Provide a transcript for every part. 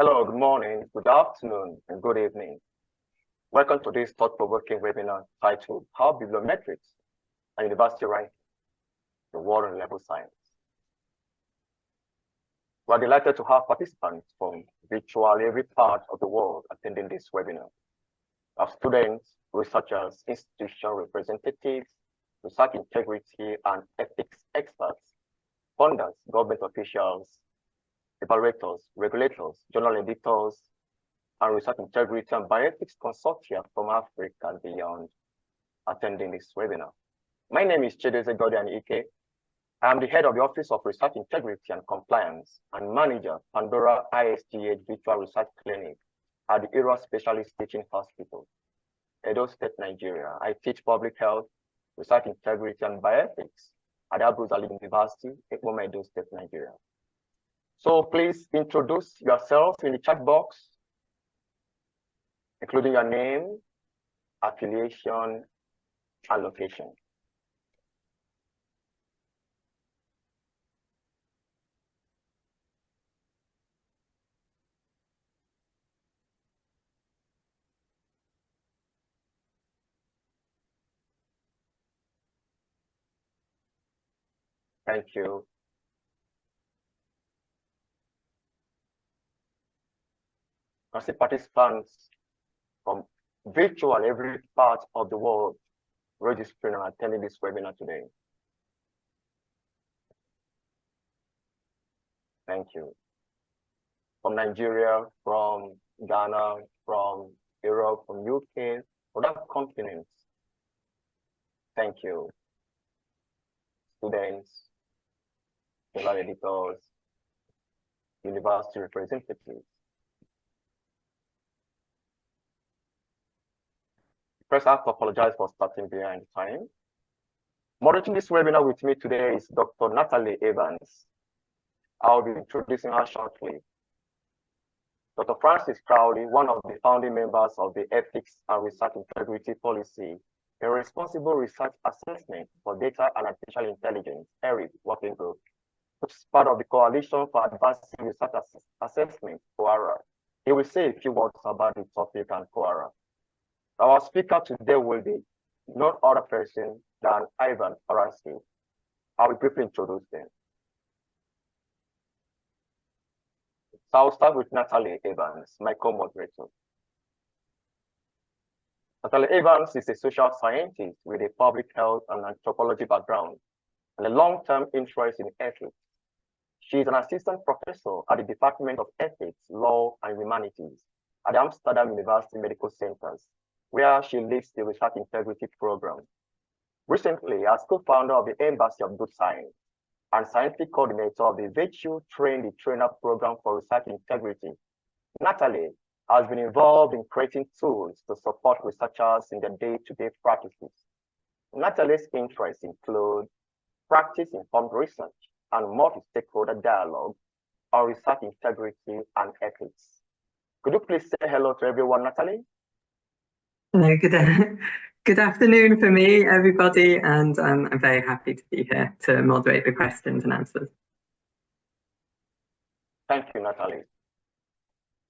Hello, good morning, good afternoon, and good evening. Welcome to this thought-provoking webinar titled How Bibliometrics and University Ranking the World Unreliable Science. We are delighted to have participants from virtually every part of the world attending this webinar. We have students, researchers, institution representatives, research integrity and ethics experts, funders, government officials, evaluators, regulators, journal editors, and research integrity and bioethics consortia from Africa and beyond attending this webinar. My name is Chideze Godian Ike. I am the head of the Office of Research Integrity and Compliance and manager PANDORA-ISTH Virtual Research Clinic at the ERA Specialist Teaching Hospital, Edo State, Nigeria. I teach public health, research integrity, and bioethics at Abuja University, Ekpoma, Edo State, Nigeria. So please introduce yourself in the chat box, including your name, affiliation, and location. Thank you. I see participants from virtual every part of the world registering and attending this webinar today. Thank you. From Nigeria, from Ghana, from Europe, from UK, from other continents. Thank you. Students, journal editors, university representatives. First, I have to apologize for starting behind time. Moderating this webinar with me today is Dr. Natalie Evans. I'll be introducing her shortly. Dr. Francis Crowley, one of the founding members of the Ethics and Research Integrity Policy and Responsible Research Assessment for Data and Artificial Intelligence, ERIP Working Group, which is part of the Coalition for Advancing Research Assessment, COARA. He will say a few words about the topic and COARA. Our speaker today will be no other person than Ivan Oransky. I will briefly introduce them. So I'll start with Natalie Evans, my co-moderator. Natalie Evans is a social scientist with a public health and anthropology background and a long-term interest in ethics. She is an assistant professor at the Department of Ethics, Law, and Humanities at the Amsterdam University Medical Centers, where she leads the Research Integrity Program. Recently, as co-founder of the Embassy of Good Science and scientific coordinator of the Virtue Train the Trainer Program for Research Integrity, Natalie has been involved in creating tools to support researchers in their day-to-day practices. Natalie's interests include practice-informed research and multi-stakeholder dialogue on research integrity and ethics. Could you please say hello to everyone, Natalie? Hello, good afternoon for me, everybody, and I'm very happy to be here to moderate the questions and answers. Thank you, Natalie.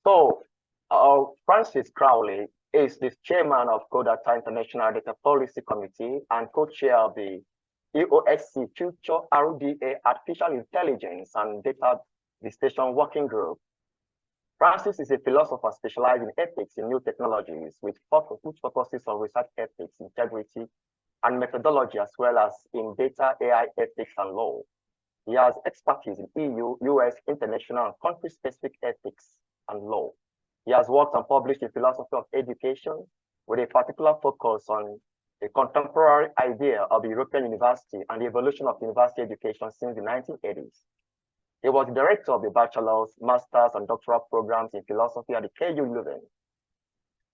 So, Francis Crowley is the chairman of CODATA International Data Policy Committee and co-chair of the EOSC Future RDA Artificial Intelligence and Data Distinction Working Group. Francis is a philosopher specialized in ethics in new technologies, which focuses on research ethics, integrity, and methodology, as well as in data, AI ethics, and law. He has expertise in EU, US, international, and country-specific ethics and law. He has worked and published in philosophy of education with a particular focus on the contemporary idea of the European university and the evolution of university education since the 1980s. He was director of the bachelor's, master's, and doctoral programs in philosophy at the KU Leuven,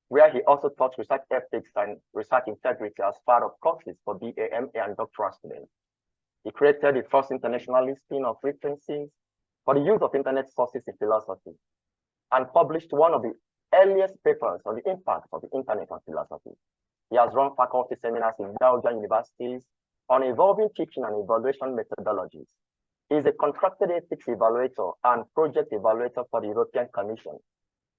where he also taught research ethics and research integrity as part of courses for BA, MA, and doctoral students. He created the first international listing of references for the use of internet sources in philosophy and published one of the earliest papers on the impact of the internet on philosophy. He has run faculty seminars in Belgian universities on evolving teaching and evaluation methodologies. He is a contracted ethics evaluator and project evaluator for the European Commission.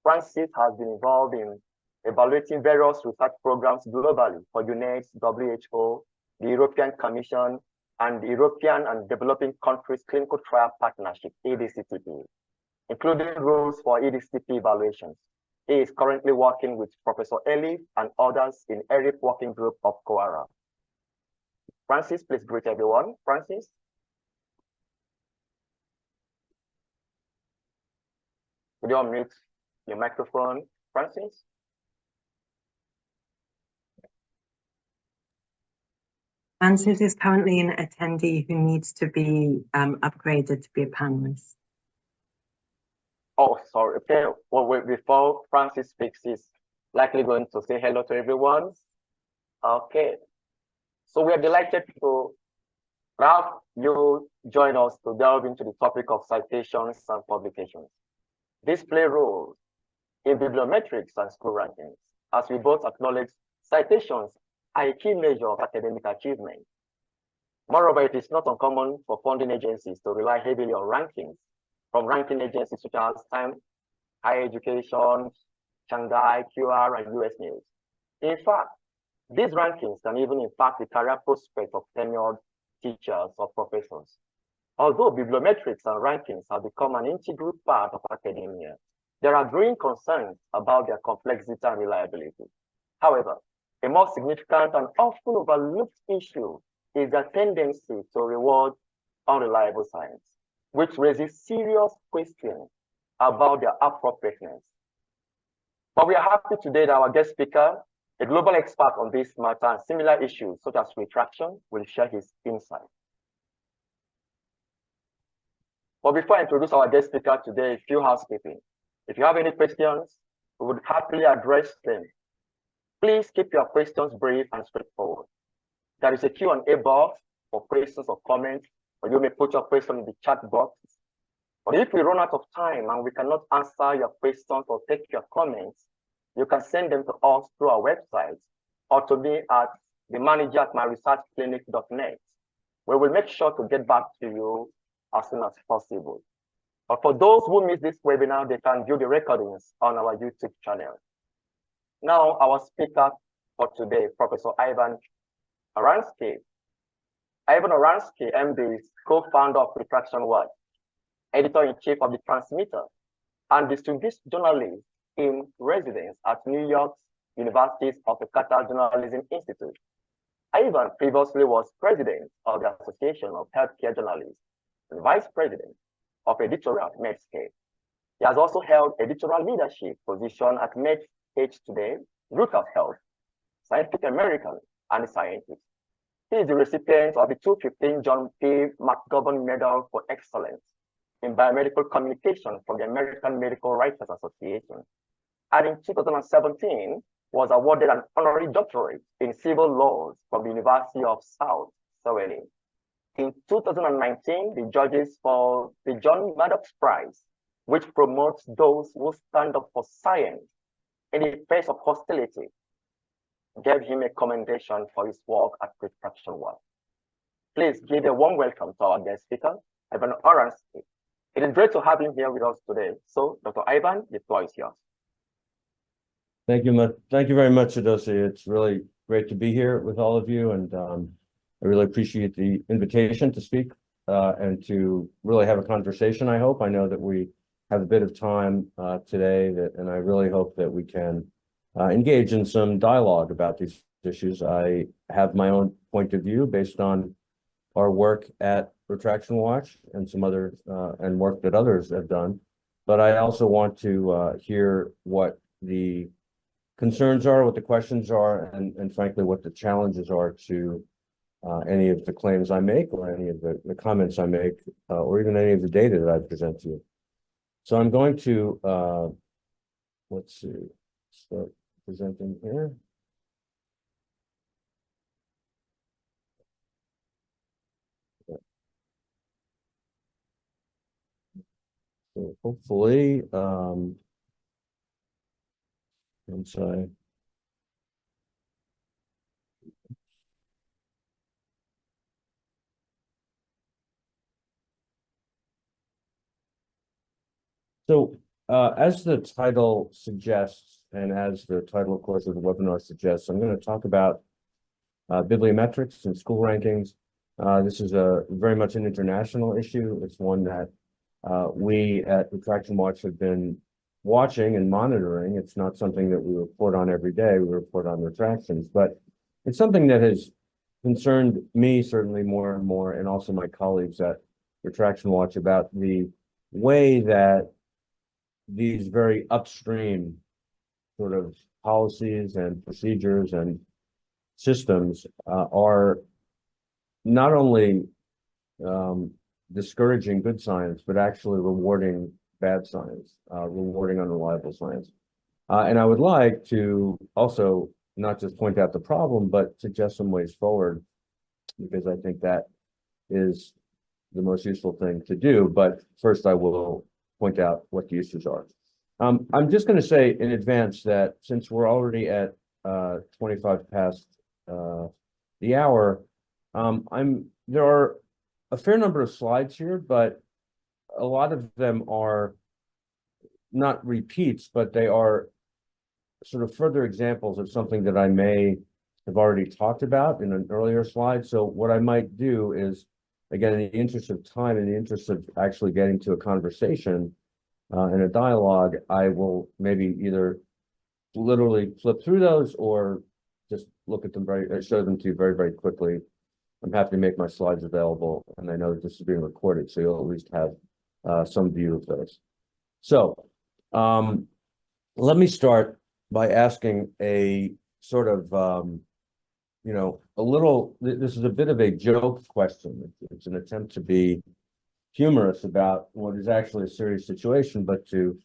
Francis has been involved in evaluating various research programs globally for UNAIDS, WHO, the European Commission, and the European and Developing Countries Clinical Trial Partnership, EDCTP, including rules for EDCTP evaluations. He is currently working with Professor Elif and others in ERIP working group of COARA. Francis, please greet everyone. Francis. Could you unmute your microphone, Francis? Francis is currently an attendee who needs to be upgraded to be a panelist. Oh, sorry. Okay. Well, before Francis speaks, he's likely going to say hello to everyone. Okay. So we are delighted to have you join us to delve into the topic of citations and publications. This play roles in bibliometrics and school rankings, as we both acknowledge citations are a key measure of academic achievement. Moreover, it is not uncommon for funding agencies to rely heavily on rankings from ranking agencies such as Time, Higher Education, Shanghai, QR, and US News. In fact, these rankings can even impact the career prospects of tenured teachers or professors. Although bibliometrics and rankings have become an integral part of academia, there are growing concerns about their complexity and reliability. However, a more significant and often overlooked issue is the tendency to reward unreliable science, which raises serious questions about their appropriateness. But we are happy today that our guest speaker, a global expert on this matter and similar issues such as retraction, will share his insight. But before I introduce our guest speaker today, a few housekeeping. If you have any questions, we would happily address them. Please keep your questions brief and straightforward. There is a Q&A box for questions or comments, or you may put your question in the chat box. But if we run out of time and we cannot answer your questions or take your comments, you can send them to us through our website or to me at themanager@myresearchclinic.net. We will make sure to get back to you as soon as possible. But for those who miss this webinar, they can view the recordings on our YouTube channel. Now, our speaker for today, Professor Ivan Oransky. Ivan Oransky, MD, is co-founder of Retraction Watch, editor-in-chief of The Transmitter, and distinguished journalist in residence at New York University's Carter Journalism Institute. Ivan previously was president of the Association of Healthcare Journalists and vice president of editorial at Medscape. He has also held editorial leadership position at MedPage Today, Root of Health, Scientific American, and Scientist. He is the recipient of the 2015 John P. McGovern Medal for Excellence in Biomedical Communication from the American Medical Writers Association. And in 2017, was awarded an honorary doctorate in civil laws from the University of South Carolina. In 2019, the judges for the John Maddox Prize, which promotes those who stand up for science in the face of hostility, gave him a commendation for his work at Retraction Watch. Please give a warm welcome to our guest speaker, Ivan Oransky. It is great to have him here with us today. So, Dr. Ivan, the floor is yours. Thank you very much, Adosi. It's really great to be here with all of you, and I really appreciate the invitation to speak and to really have a conversation, I hope. I know that we have a bit of time today, and I really hope that we can engage in some dialogue about these issues. I have my own point of view based on our work at Retraction Watch and some other and work that others have done. But I also want to hear what the concerns are, what the questions are, and frankly, what the challenges are to any of the claims I make or any of the comments I make, or even any of the data that I present to you. So I'm going to, let's see, start presenting here. So hopefully, once I So as the title suggests, and as the title, of course, of the webinar suggests, I'm going to talk about bibliometrics and school rankings. This is a very much an international issue. It's one that we at Retraction Watch have been watching and monitoring. It's not something that we report on every day. We report on retractions, but it's something that has concerned me certainly more and more, and also my colleagues at Retraction Watch, about the way that these very upstream sort of policies and procedures and systems are not only discouraging good science, but actually rewarding bad science, rewarding unreliable science. And I would like to also not just point out the problem, but suggest some ways forward, because I think that is the most useful thing to do. But first, I will point out what the issues are. I'm just going to say in advance that since we're already at 25 past the hour, there are a fair number of slides here, but a lot of them are not repeats, but they are sort of further examples of something that I may have already talked about in an earlier slide. So what I might do is, again, in the interest of time, in the interest of actually getting to a conversation and a dialogue, I will maybe either literally flip through those or just look at them show them to you very, very quickly. I'm happy to make my slides available, and I know that this is being recorded, so you'll at least have some view of those. So let me start by asking a sort of, this is a bit of a joke question. It's an attempt to be humorous about what is actually a serious situation, but to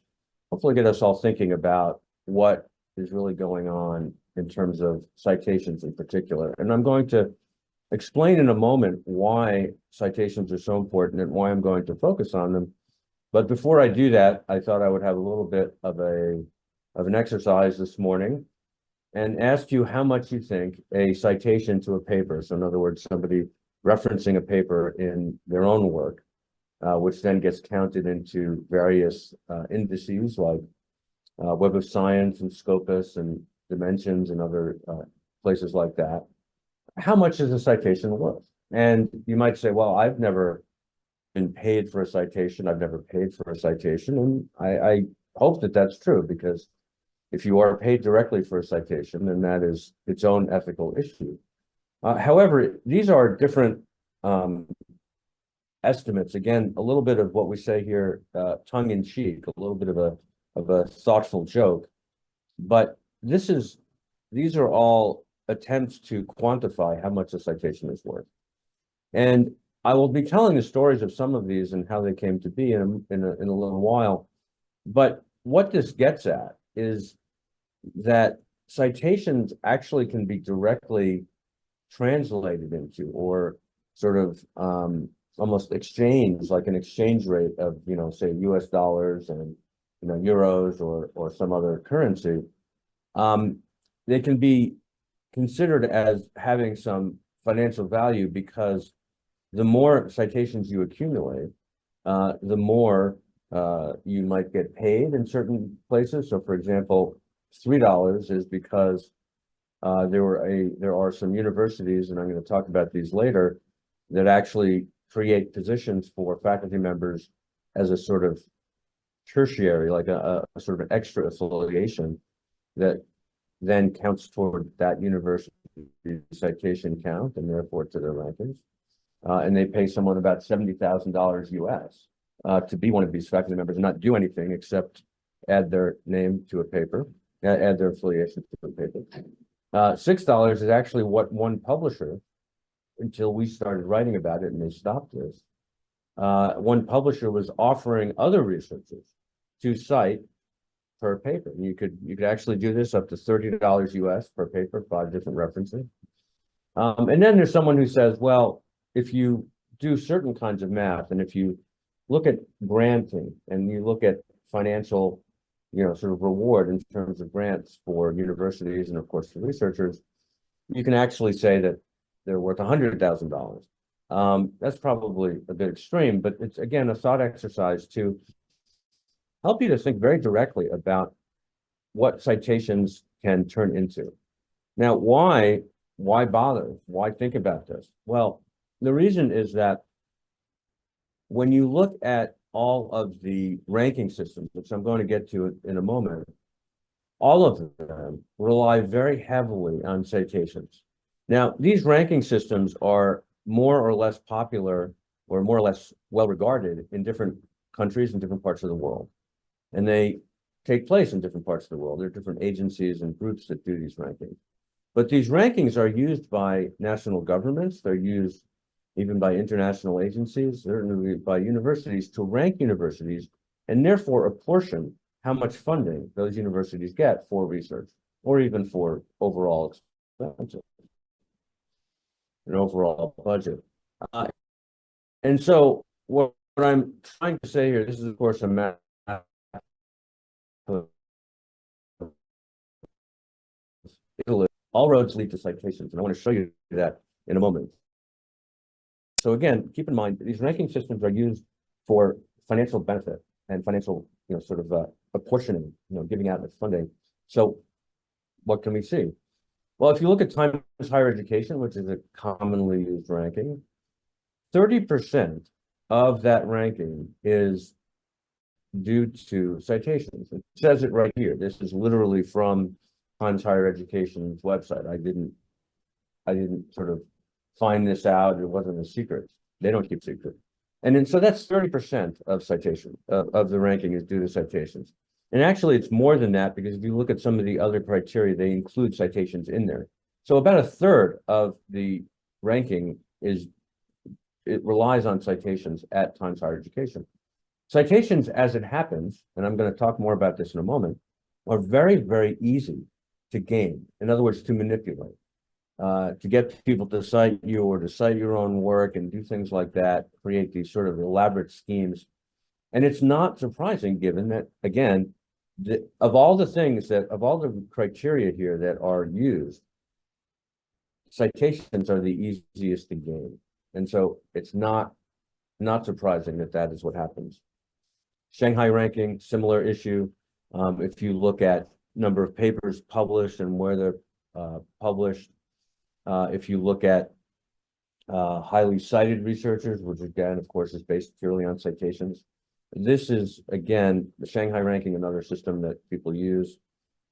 hopefully get us all thinking about what is really going on in terms of citations in particular. And I'm going to explain in a moment why citations are so important and why I'm going to focus on them. But before I do that, I thought I would have a little bit of an exercise this morning and ask you how much you think a citation to a paper, so in other words, somebody referencing a paper in their own work, which then gets counted into various indices like Web of Science and Scopus and Dimensions and other places like that. How much is a citation worth? And you might say, well, I've never been paid for a citation. I've never paid for a citation. And I hope that that's true, because if you are paid directly for a citation, then that is its own ethical issue. However, these are different estimates. Again, a little bit of what we say here, tongue in cheek, a little bit of a thoughtful joke. But these are all attempts to quantify how much a citation is worth. And I will be telling the stories of some of these and how they came to be in a little while. But what this gets at is that citations actually can be directly translated into, or sort of almost exchanged, like an exchange rate of, say US dollars and euros or some other currency. They can be considered as having some financial value, because the more citations you accumulate, the more you might get paid in certain places. So for example, $3 is because there are some universities, and I'm going to talk about these later, that actually create positions for faculty members as a sort of tertiary, like a sort of an extra affiliation that then counts toward that university citation count and therefore to their rankings. And they pay someone about $70,000 US to be one of these faculty members and not do anything except add their name to a paper, add their affiliation to a paper. $6 is actually what one publisher, until we started writing about it and they stopped this, one publisher was offering other researchers to cite per paper. And you could actually do this up to $30 US per paper, 5 different references. And then there's someone who says, well, if you do certain kinds of math, and if you look at granting and you look at financial, sort of reward in terms of grants for universities and of course for researchers, you can actually say that they're worth $100,000. That's probably a bit extreme, but it's again a thought exercise to help you to think very directly about what citations can turn into. Now, why bother? Why think about this? Well, the reason is that when you look at all of the ranking systems, which I'm going to get to in a moment, all of them rely very heavily on citations. Now, these ranking systems are more or less popular or more or less well-regarded in different countries and different parts of the world. And they take place in different parts of the world. There are different agencies and groups that do these rankings. But these rankings are used by national governments. They're used even by international agencies, certainly by universities, to rank universities and therefore apportion how much funding those universities get for research or even for overall expenses, an overall budget. And so what I'm trying to say here, this is of course a map of Italy. All roads lead to citations, and I want to show you that in a moment. So again, keep in mind, these ranking systems are used for financial benefit and financial, sort of apportioning, giving out funding. So what can we see? Well, if you look at Times Higher Education, which is a commonly used ranking, 30% of that ranking is due to citations. It says it right here. This is literally from Times Higher Education's website. I didn't sort of find this out. It wasn't a secret. They don't keep secret. And then so that's 30% of citation of the ranking is due to citations. And actually it's more than that, because if you look at some of the other criteria, they include citations in there. So about a third of the ranking it relies on citations at Times Higher Education. Citations, as it happens, and I'm going to talk more about this in a moment, are very, very easy to gain. In other words, to manipulate. To get people to cite you or to cite your own work and do things like that, create these sort of elaborate schemes. And it's not surprising, given that, again, of all the criteria here that are used, citations are the easiest to gain. And so it's not surprising that that is what happens. Shanghai ranking, similar issue. If you look at number of papers published and where they're published, if you look at highly cited researchers, which again, of course, is based purely on citations. This is, again, the Shanghai ranking, another system that people use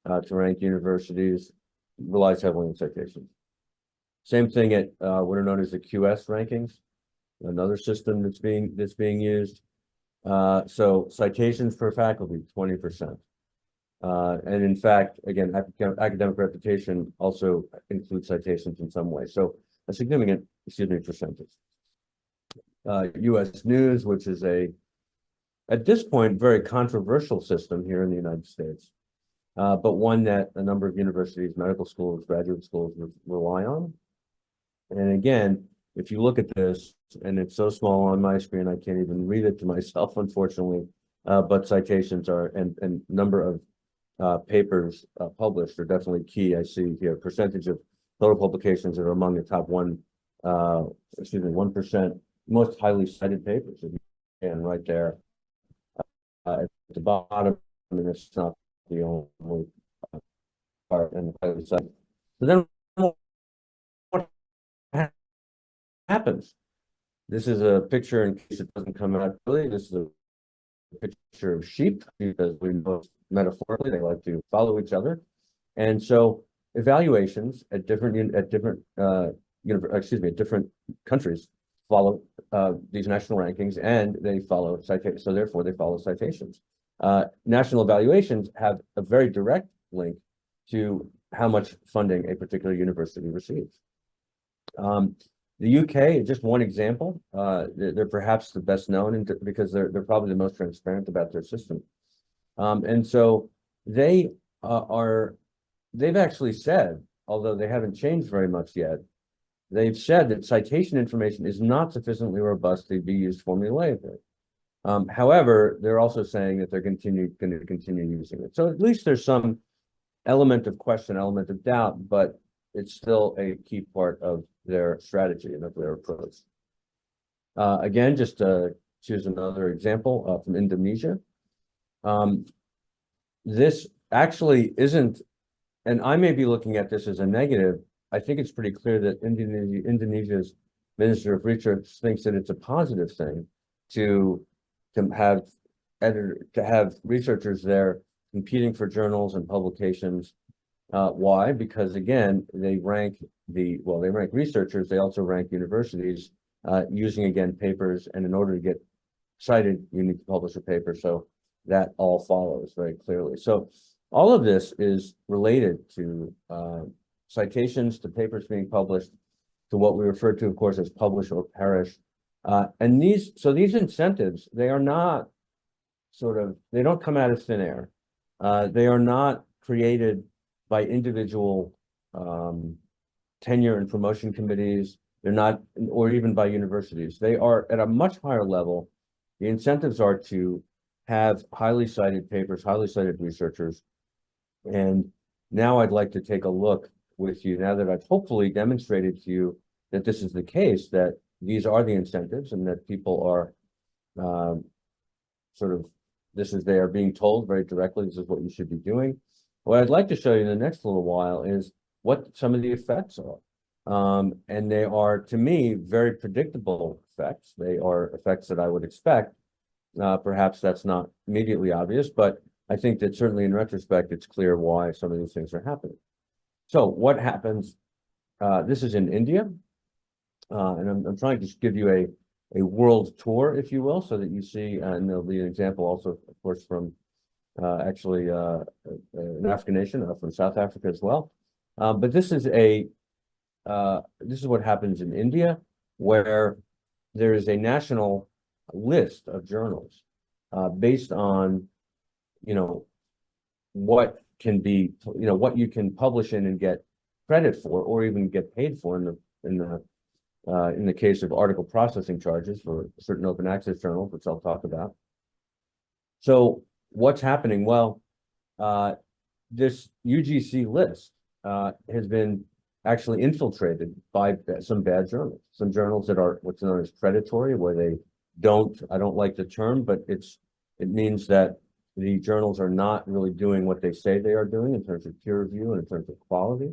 to rank universities, relies heavily on citations. Same thing at what are known as the QS rankings, another system that's being used. So citations per faculty, 20%. And in fact, again, academic reputation also includes citations in some way. So a significant, percentage. U.S. News, which is at this point, very controversial system here in the United States, but one that a number of universities, medical schools, graduate schools rely on. And again, if you look at this, and it's so small on my screen, I can't even read it to myself, unfortunately, but citations are, and number of papers published are definitely key. I see here percentage of total publications that are among the top 1% most highly cited papers. And right there at the bottom, I mean, it's not the only part and highly cited. So then what happens? This is a picture, in case it doesn't come out clearly. This is a picture of sheep, because we know metaphorically they like to follow each other. And so evaluations at different countries follow these national rankings, and they follow citations. So therefore they follow citations. National evaluations have a very direct link to how much funding a particular university receives. The UK, just one example, they're perhaps the best known because they're probably the most transparent about their system. And so they've actually said, although they haven't changed very much yet, they've said that citation information is not sufficiently robust to be used formulaically. However, they're also saying that they're going to continue using it. So at least there's some element of question, element of doubt, but it's still a key part of their strategy and of their approach. Again, just to choose another example from Indonesia. This actually isn't, and I may be looking at this as a negative. I think it's pretty clear that Indonesia's Minister of Research thinks that it's a positive thing to have researchers there competing for journals and publications. Why? Because again, they rank researchers, they also rank universities using again papers, and in order to get cited, you need to publish a paper. So that all follows very clearly. So all of this is related to citations, to papers being published, to what we refer to, of course, as publish or perish. And these incentives, they are not they don't come out of thin air. They are not created by individual tenure and promotion committees. They're not, or even by universities. They are at a much higher level. The incentives are to have highly cited papers, highly cited researchers. And now I'd like to take a look with you, now that I've hopefully demonstrated to you that this is the case, that these are the incentives and that people are they are being told very directly, this is what you should be doing. What I'd like to show you in the next little while is what some of the effects are. And they are, to me, very predictable effects. They are effects that I would expect. Perhaps that's not immediately obvious, but I think that certainly in retrospect, it's clear why some of these things are happening. So what happens, this is in India, and I'm trying to just give you a world tour, if you will, so that you see, and there'll be an example also, of course, from actually an African nation, from South Africa as well. But this is what happens in India, where there is a national list of journals based on, what can be, what you can publish in and get credit for, or even get paid for in the case of article processing charges for certain open access journals, which I'll talk about. So what's happening? Well, this UGC list has been actually infiltrated by some bad journals, some journals that are what's known as predatory, where they I don't like the term, but it means that the journals are not really doing what they say they are doing in terms of peer review and in terms of quality.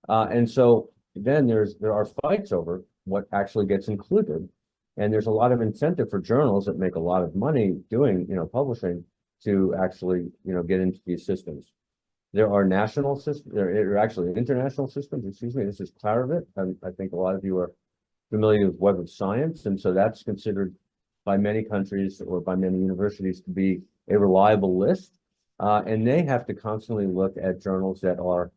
And so then there are fights over what actually gets included. And there's a lot of incentive for journals that make a lot of money doing, publishing, to actually, get into these systems. There are national systems, there are actually international systems, excuse me, this is Claravit. I think a lot of you are familiar with Web of Science, and so that's considered by many countries or by many universities to be a reliable list. And they have to constantly look at journals that are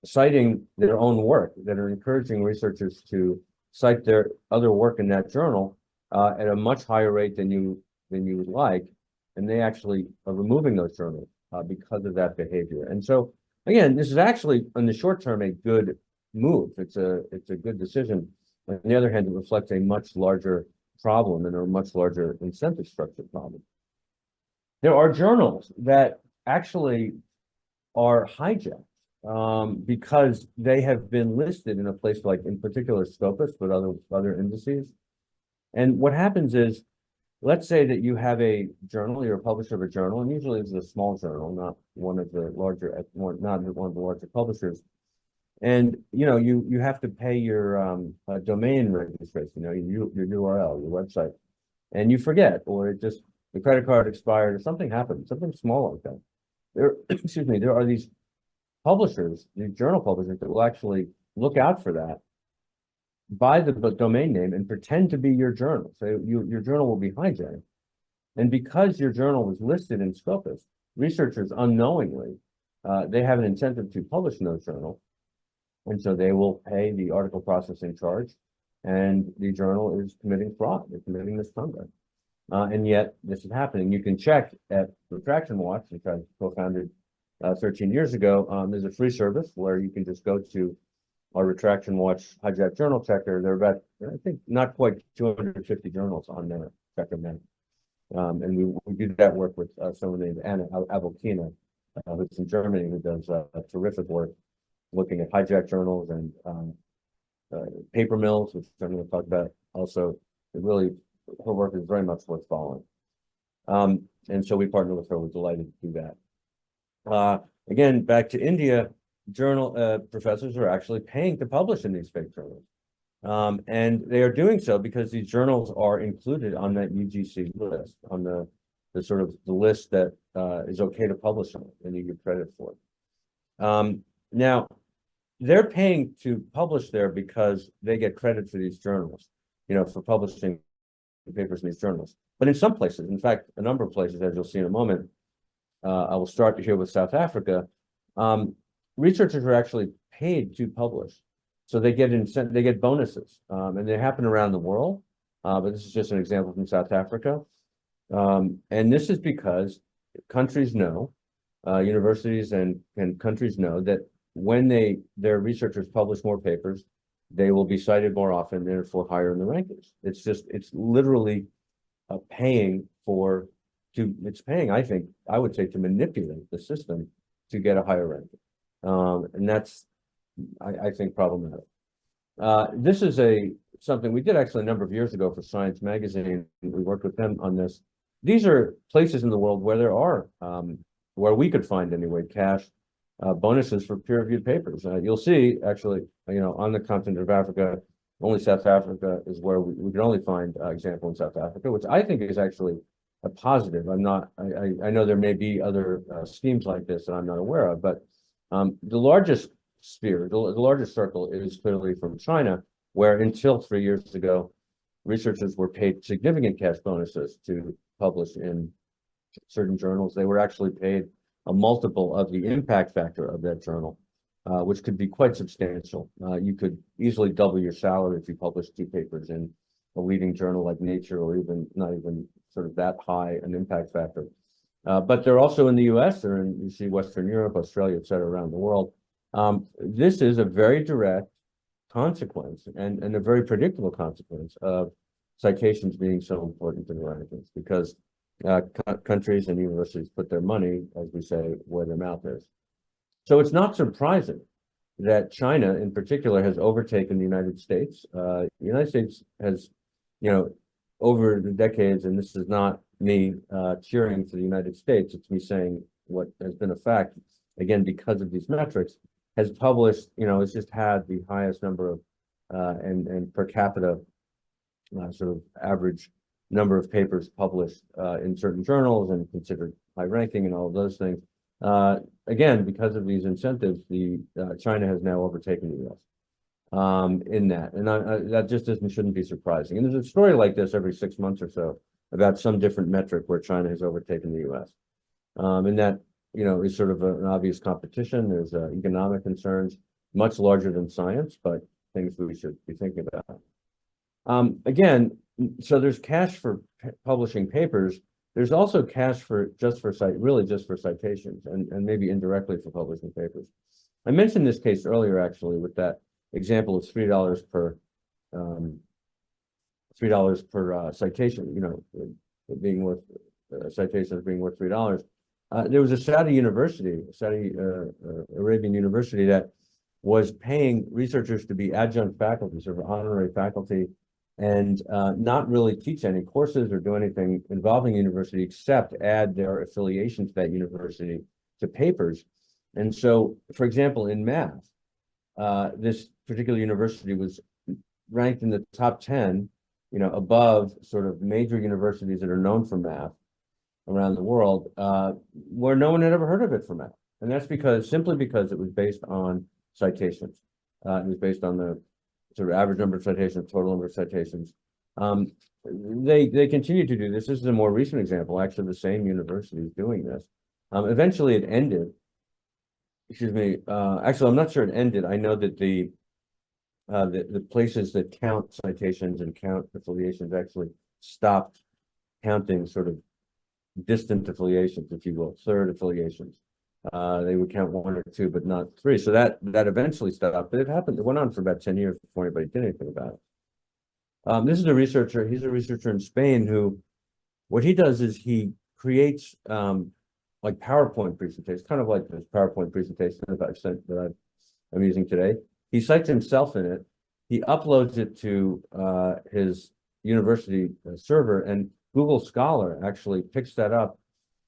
citing their own work, that are encouraging researchers to cite their other work in that journal at a much higher rate than you would like. And they actually are removing those journals because of that behavior. And so, again, this is actually, in the short term, a good move. It's a good decision. On the other hand, it reflects a much larger problem and a much larger incentive structure problem. There are journals that actually are hijacked because they have been listed in a place like, in particular, Scopus, but other indices. And what happens is, let's say that you have a journal, you're a publisher of a journal, and usually it's a small journal, not one of the larger publishers. And you have to pay your domain registration, your URL, your website, and you forget, or the credit card expired, or something happened, something small like that. There are these publishers, these journal publishers, that will actually look out for that, buy the domain name, and pretend to be your journal. So your journal will be hijacked. And because your journal was listed in Scopus, researchers unknowingly, they have an incentive to publish in those journals. And so they will pay the article processing charge, and the journal is committing fraud, they're committing misconduct. And yet this is happening. You can check at Retraction Watch, which I co-founded 13 years ago. There's a free service where you can just go to our Retraction Watch hijack journal checker. There are about, I think, not quite 250 journals on there. Check them out. And we do that work with someone named Anna Abelkina, who's in Germany, who does terrific work looking at hijack journals and paper mills, which I'm going to talk about also. Her work is very much worth following. And so we partner with her. We're delighted to do that. Again, back to India, professors are actually paying to publish in these fake journals. And they are doing so because these journals are included on that UGC list, on the sort of the list that is okay to publish on, and you get credit for it. Now, they're paying to publish there because they get credit for these journals, for publishing papers in these journals. But in some places, in fact, a number of places, as you'll see in a moment, I will start here with South Africa. Researchers are actually paid to publish, so they get bonuses, and they happen around the world. But this is just an example from South Africa, and this is because countries know, universities and countries know that when their researchers publish more papers, they will be cited more often, and therefore higher in the rankings. It's literally paying, I think, I would say, to manipulate the system to get a higher ranking. And that's, I think, problematic. This is something we did actually a number of years ago for Science Magazine. We worked with them on this. These are places in the world where there are, where we could find anyway, cash bonuses for peer-reviewed papers. You'll see, actually, on the continent of Africa, only South Africa is where we can only find example in South Africa, which I think is actually a positive. I know there may be other schemes like this that I'm not aware of, but the largest sphere, the largest circle is clearly from China, where until 3 years ago, researchers were paid significant cash bonuses to publish in certain journals. They were actually paid a multiple of the impact factor of that journal, which could be quite substantial. You could easily double your salary if you publish 2 papers in a leading journal like Nature, or not even sort of that high an impact factor. But they're also in the US, you see Western Europe, Australia, et cetera, around the world. This is a very direct consequence and a very predictable consequence of citations being so important to the rankings, because countries and universities put their money, as we say, where their mouth is. So it's not surprising that China in particular has overtaken the United States. The United States has, over the decades, and this is not me cheering for the United States, it's me saying what has been a fact, again, because of these metrics, has published, it's just had the highest number of, and per capita sort of average number of papers published in certain journals and considered high ranking and all of those things. Again, because of these incentives, China has now overtaken the US in that, and that just shouldn't be surprising. And there's a story like this every 6 months or so about some different metric where China has overtaken the US, and that is sort of an obvious competition. There's economic concerns, much larger than science, but things we should be thinking about. Again, so there's cash for publishing papers. There's also cash just for citations, and maybe indirectly for publishing papers. I mentioned this case earlier, actually, with that example of $3 per citation. Being worth citations being worth $3. There was a Saudi university, Arabian university, that was paying researchers to be adjunct faculty, sort of honorary faculty, and not really teach any courses or do anything involving the university except add their affiliation to that university to papers. And so, for example, in math, this particular university was ranked in the top 10, above sort of major universities that are known for math around the world, where no one had ever heard of it for math. And that's simply because it was based on citations. It was based on the sort of average number of citations, total number of citations. They continue to do this. This is a more recent example, actually, the same university is doing this. Eventually it ended. Excuse me. Actually, I'm not sure it ended. I know that the places that count citations and count affiliations actually stopped counting sort of distant affiliations, if you will, third affiliations. They would count 1 or 2, but not 3. So that eventually stopped, but it went on for about 10 years before anybody did anything about it. This is a researcher. He's a researcher in Spain who, what he does is he creates like PowerPoint presentations, kind of like this PowerPoint presentation that I'm using today. He cites himself in it. He uploads it to his university server, and Google Scholar actually picks that up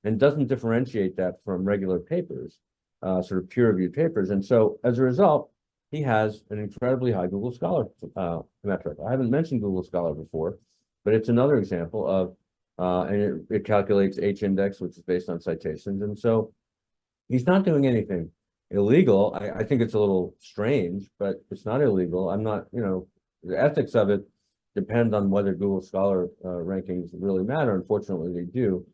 and doesn't differentiate that from regular papers, sort of peer-reviewed papers. And so as a result, he has an incredibly high Google Scholar metric. I haven't mentioned Google Scholar before, but it's another example of, and it calculates H-index, which is based on citations. And so he's not doing anything illegal. I think it's a little strange, but it's not illegal. I'm not, the ethics of it depend on whether Google Scholar rankings really matter. Unfortunately, they do.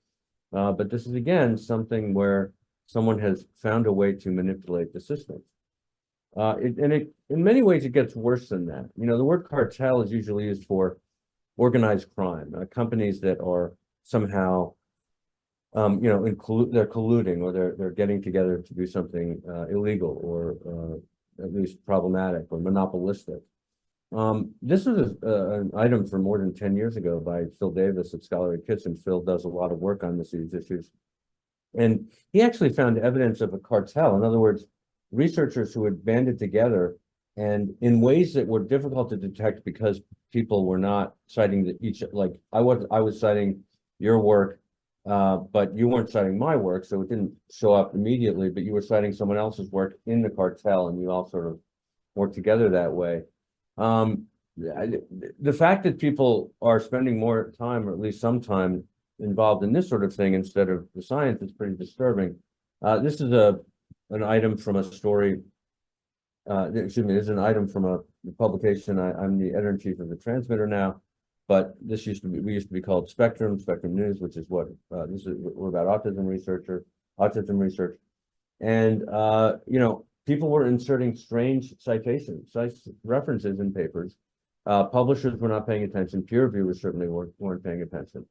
But this is, again, something where someone has found a way to manipulate the system. In many ways, it gets worse than that. The word cartel is usually used for organized crime, companies that are somehow, they're colluding, or they're getting together to do something illegal, or at least problematic or monopolistic. This was an item from more than 10 years ago by Phil Davis at Scholarly Kitchen. Phil does a lot of work on these issues. And he actually found evidence of a cartel. In other words, researchers who had banded together and in ways that were difficult to detect because people were not citing like I was citing your work, but you weren't citing my work, so it didn't show up immediately, but you were citing someone else's work in the cartel, and you all sort of worked together that way. The fact that people are spending more time, or at least some time, involved in this sort of thing instead of the science is pretty disturbing. This is an item from a story. This is an item from a publication. I'm the editor-in-chief of the Transmitter now, but we used to be called Spectrum News, which is what we're about autism research, and people were inserting strange citations, references in papers. Publishers were not paying attention. Peer reviewers certainly weren't paying attention.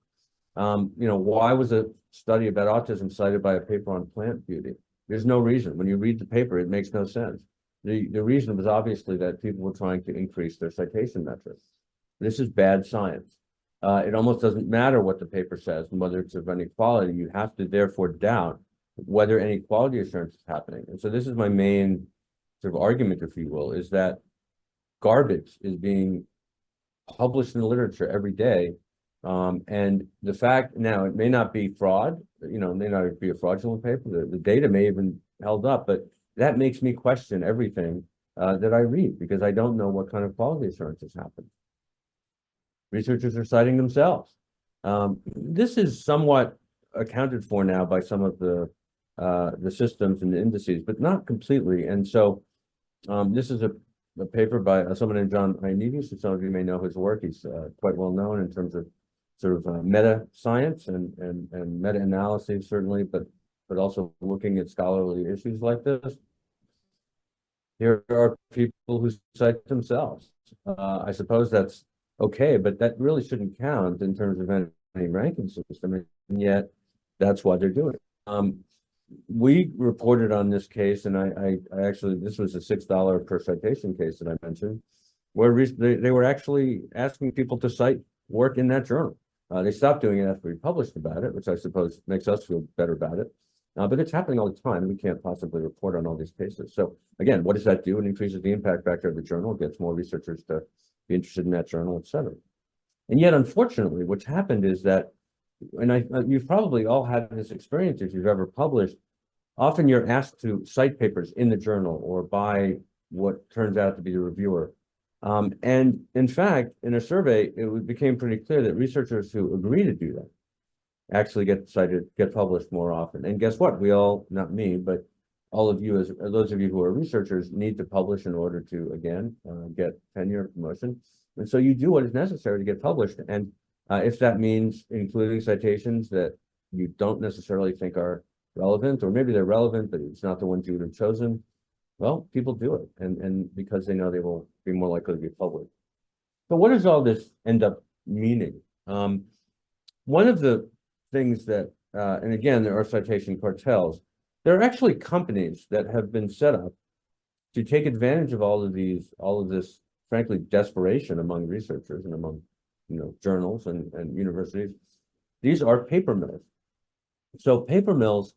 Why was a study about autism cited by a paper on plant beauty? There's no reason. When you read the paper, it makes no sense. The reason was obviously that people were trying to increase their citation metrics. This is bad science. It almost doesn't matter what the paper says and whether it's of any quality. You have to therefore doubt whether any quality assurance is happening. And so this is my main sort of argument, if you will, is that garbage is being published in the literature every day. And the fact, now it may not be fraud, it may not be a fraudulent paper, the data may have been held up, but that makes me question everything that I read, because I don't know what kind of quality assurance has happened. Researchers are citing themselves. This is somewhat accounted for now by some of the systems and the indices, but not completely. And so this is a paper by someone named John Ioannidis, who some of you may know his work. He's quite well known in terms of sort of meta science and meta analysis, certainly, but also looking at scholarly issues like this. Here are people who cite themselves. I suppose that's okay, but that really shouldn't count in terms of any ranking system, and yet that's what they're doing. We reported on this case, and I actually, this was a $6 per citation case that I mentioned, where they were actually asking people to cite work in that journal. They stopped doing it after we published about it, which I suppose makes us feel better about it. But it's happening all the time. We can't possibly report on all these cases. So again, what does that do? It increases the impact factor of the journal, gets more researchers to be interested in that journal, et cetera. And yet, unfortunately, what's happened is that, and you've probably all had this experience if you've ever published, often you're asked to cite papers in the journal or by what turns out to be the reviewer. And in fact, in a survey, it became pretty clear that researchers who agree to do that actually get cited, get published more often. And guess what? We all, not me, but all of you, as those of you who are researchers, need to publish in order to, again, get tenure promotion. And so you do what is necessary to get published. And if that means including citations that you don't necessarily think are relevant, or maybe they're relevant, but it's not the ones you would have chosen, well, people do it. And because they know they will be more likely to be published. So what does all this end up meaning? One of the things that, and again, there are citation cartels. There are actually companies that have been set up to take advantage of all of this, frankly, desperation among researchers and among, journals and universities. These are paper mills. So paper mills,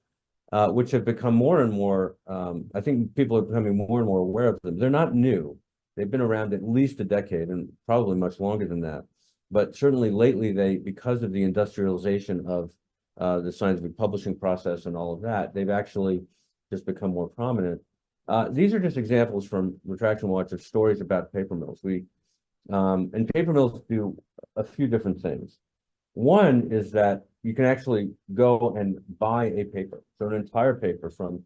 which have become more and more, I think people are becoming more and more aware of them. They're not new. They've been around at least a decade and probably much longer than that. but certainly lately because of the industrialization of the scientific publishing process and all of that, they've actually just become more prominent. These are just examples from Retraction Watch of stories about paper mills. And paper mills do a few different things. One is that you can actually go and buy a paper, so an entire paper from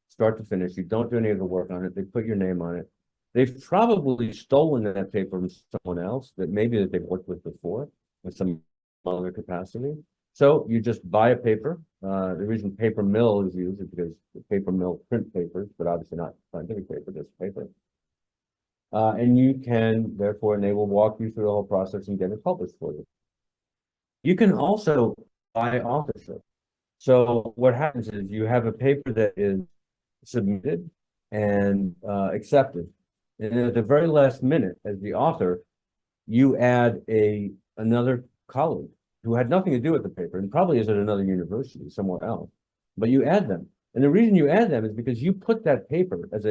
start to finish. You don't do any of the work on it. They put your name on it. They've probably stolen that paper from someone else that they've worked with before in some other capacity. So you just buy a paper. The reason paper mill is used is because the paper mill print papers, but obviously not scientific paper, just paper. And you can, therefore, and they will walk you through the whole process and get it published for you. You can also buy authorship. So what happens is you have a paper that is submitted and accepted. And then at the very last minute, as the author, you add another colleague who had nothing to do with the paper and probably is at another university somewhere else, but you add them. And the reason you add them is because you put that paper as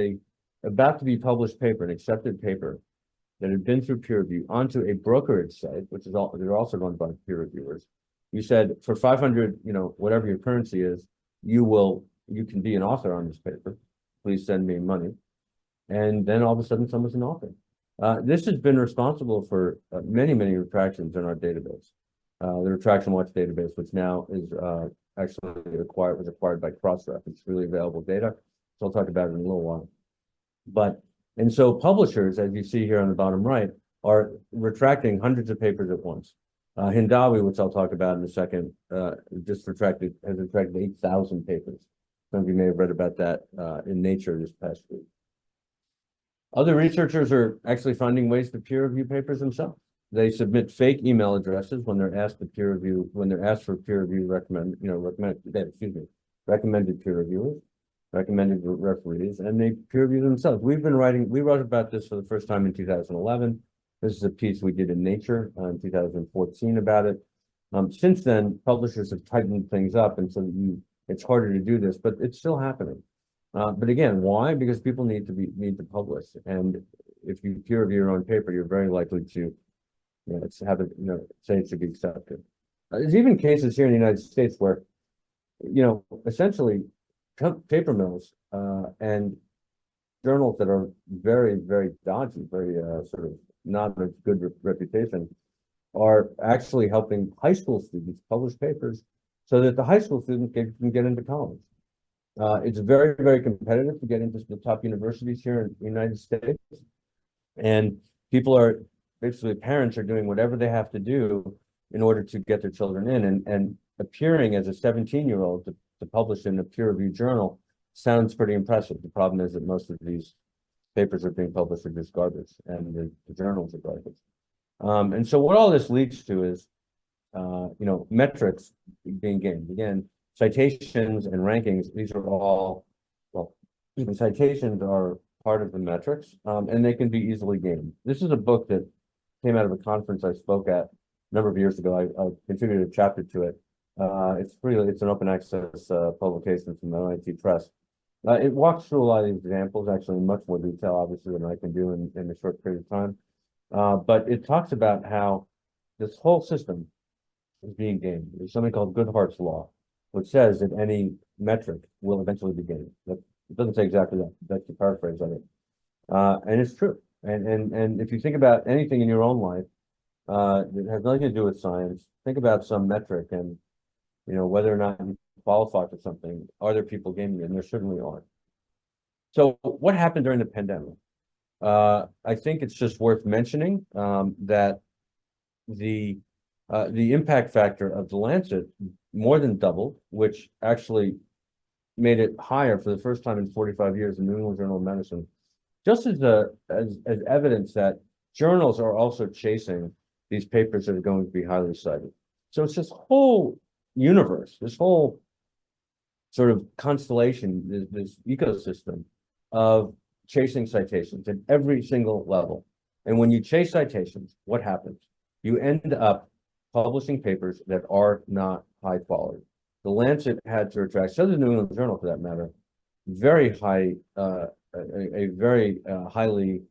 about to be published paper, an accepted paper that had been through peer review onto a brokerage site, which is they're also run by peer reviewers. You said for 500, whatever your currency is, you can be an author on this paper. Please send me money. And then all of a sudden someone's an author. This has been responsible for many, many retractions in our database. The Retraction Watch database, which now is actually was acquired by Crossref. It's really available data. So I'll talk about it in a little while. And so publishers, as you see here on the bottom right, are retracting hundreds of papers at once. Hindawi, which I'll talk about in a second, has retracted 8,000 papers. Some of you may have read about that in Nature this past week. Other researchers are actually finding ways to peer review papers themselves. They submit fake email addresses when they're asked for peer review recommended peer reviewers, recommended referees, and they peer review themselves. We wrote about this for the first time in 2011. This is a piece we did in Nature in 2014 about it. Since then, publishers have tightened things up, and so it's harder to do this, but it's still happening. But again, why? Because people need to publish, and if you peer review your own paper, you're very likely to say it should be accepted. There's even cases here in the United States where, essentially, paper mills and journals that are very, very dodgy, very sort of not a good reputation, are actually helping high school students publish papers so that the high school students can get into college. It's very, very competitive to get into the top universities here in the United States. And parents are doing whatever they have to do in order to get their children in. And appearing as a 17-year-old to publish in a peer-reviewed journal sounds pretty impressive. The problem is that most of these papers are being published are just garbage, and the journals are garbage. And so what all this leads to is, metrics being gained. Again, citations and rankings, these are all, even citations are part of the metrics, and they can be easily gained. This is a book that came out of a conference I spoke at a number of years ago. I contributed a chapter to it. It's an open access publication from the MIT Press. It walks through a lot of these examples, actually in much more detail, obviously, than I can do in a short period of time. But it talks about how this whole system is being gained. There's something called Goodhart's law, which says that any metric will eventually be gained. It doesn't say exactly that. That's the paraphrase of it. And it's true. And if you think about anything in your own life that has nothing to do with science, think about some metric and whether or not you qualify for something. Are there people gaming it? And there certainly are. So what happened during the pandemic? I think it's just worth mentioning that the impact factor of the Lancet more than doubled, which actually made it higher for the first time in 45 years in the New England Journal of Medicine, just as evidence that journals are also chasing these papers that are going to be highly cited. So it's this whole universe, this whole sort of constellation, this ecosystem of chasing citations at every single level. And when you chase citations, what happens? You end up publishing papers that are not high quality. The Lancet had to retract, so did the New England Journal for that matter, very high, highly,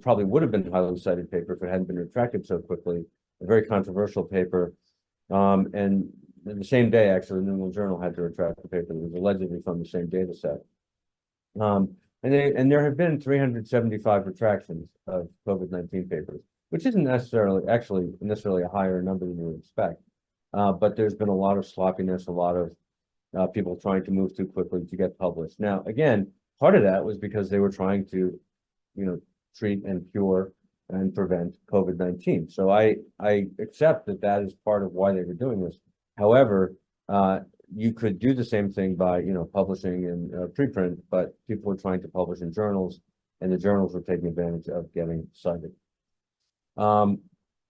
probably would have been highly cited paper if it hadn't been retracted so quickly, a very controversial paper. And the same day, actually, the New England Journal had to retract the paper that was allegedly from the same data set. And there have been 375 retractions of COVID-19 papers, which isn't necessarily a higher number than you would expect. But there's been a lot of sloppiness, a lot of people trying to move too quickly to get published. Now, again, part of that was because they were trying to, treat and cure and prevent COVID-19. So I accept that that is part of why they were doing this. However, you could do the same thing by, publishing in preprint, but people were trying to publish in journals, and the journals were taking advantage of getting cited.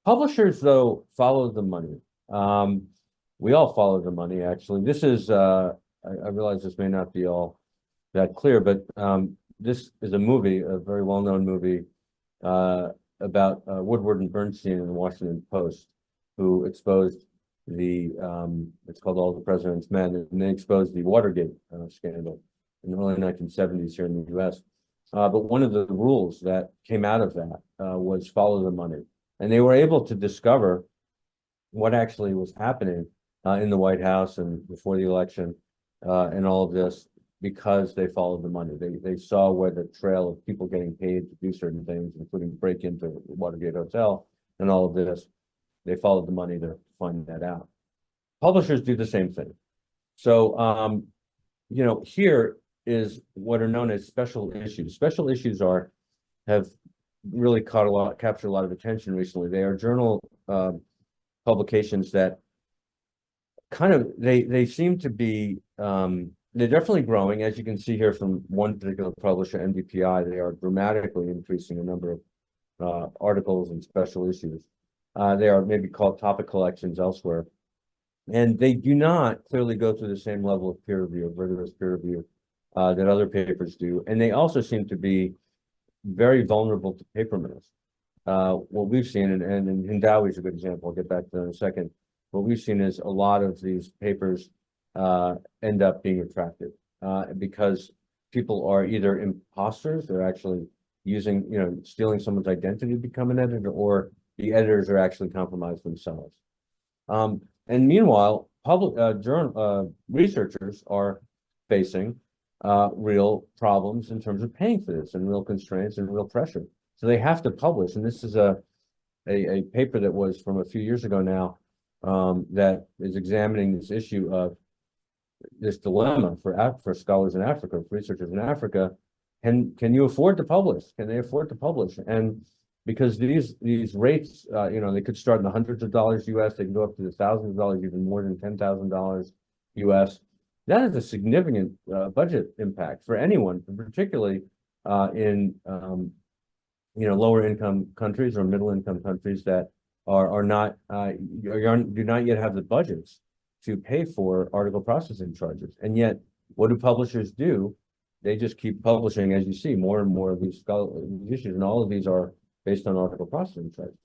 Publishers, though, follow the money. We all follow the money, actually. This is, I realize this may not be all that clear, but this is a movie, a very well-known movie about Woodward and Bernstein in the Washington Post, who exposed it's called All the President's Men, and they exposed the Watergate scandal in the early 1970s here in the US. But one of the rules that came out of that was follow the money. And they were able to discover what actually was happening in the White House and before the election and all of this because they followed the money. They saw where the trail of people getting paid to do certain things, including break into the Watergate Hotel and all of this. They followed the money to find that out. Publishers do the same thing. So, here is what are known as special issues. Special issues have really captured a lot of attention recently. They are journal publications that they seem to be, they're definitely growing. As you can see here from one particular publisher, NDPI, they are dramatically increasing the number of articles and special issues. They are maybe called topic collections elsewhere. And they do not clearly go through the same level of peer review, of rigorous peer review that other papers do. And they also seem to be very vulnerable to paper mills. What we've seen, and Hindawi is a good example, I'll get back to that in a second. What we've seen is a lot of these papers end up being retracted because people are either imposters, they're actually using, stealing someone's identity to become an editor, or the editors are actually compromised themselves. And meanwhile, researchers are facing real problems in terms of paying for this and real constraints and real pressure. So they have to publish. And this is a paper that was from a few years ago now that is examining this issue of this dilemma for scholars in Africa, for researchers in Africa. Can you afford to publish? Can they afford to publish? And because these rates, they could start in the hundreds of dollars US, they can go up to the thousands of dollars, even more than $10,000 US. That is a significant budget impact for anyone, particularly in lower income countries or middle income countries that do not yet have the budgets to pay for article processing charges. And yet, what do publishers do? They just keep publishing, as you see, more and more of these issues, and all of these are based on article processing charges.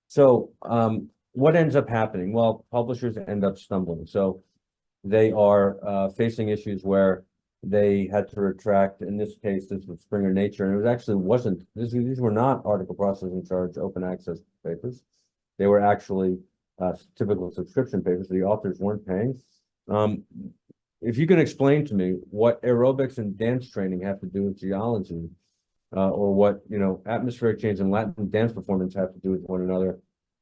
So what ends up happening? Well, publishers end up stumbling. So they are facing issues where they had to retract. In this case, this was Springer Nature, and these were not article processing charge open access papers. They were actually typical subscription papers. The authors weren't paying. If you can explain to me what aerobics and dance training have to do with geology, or what atmospheric change and Latin dance performance have to do with one another,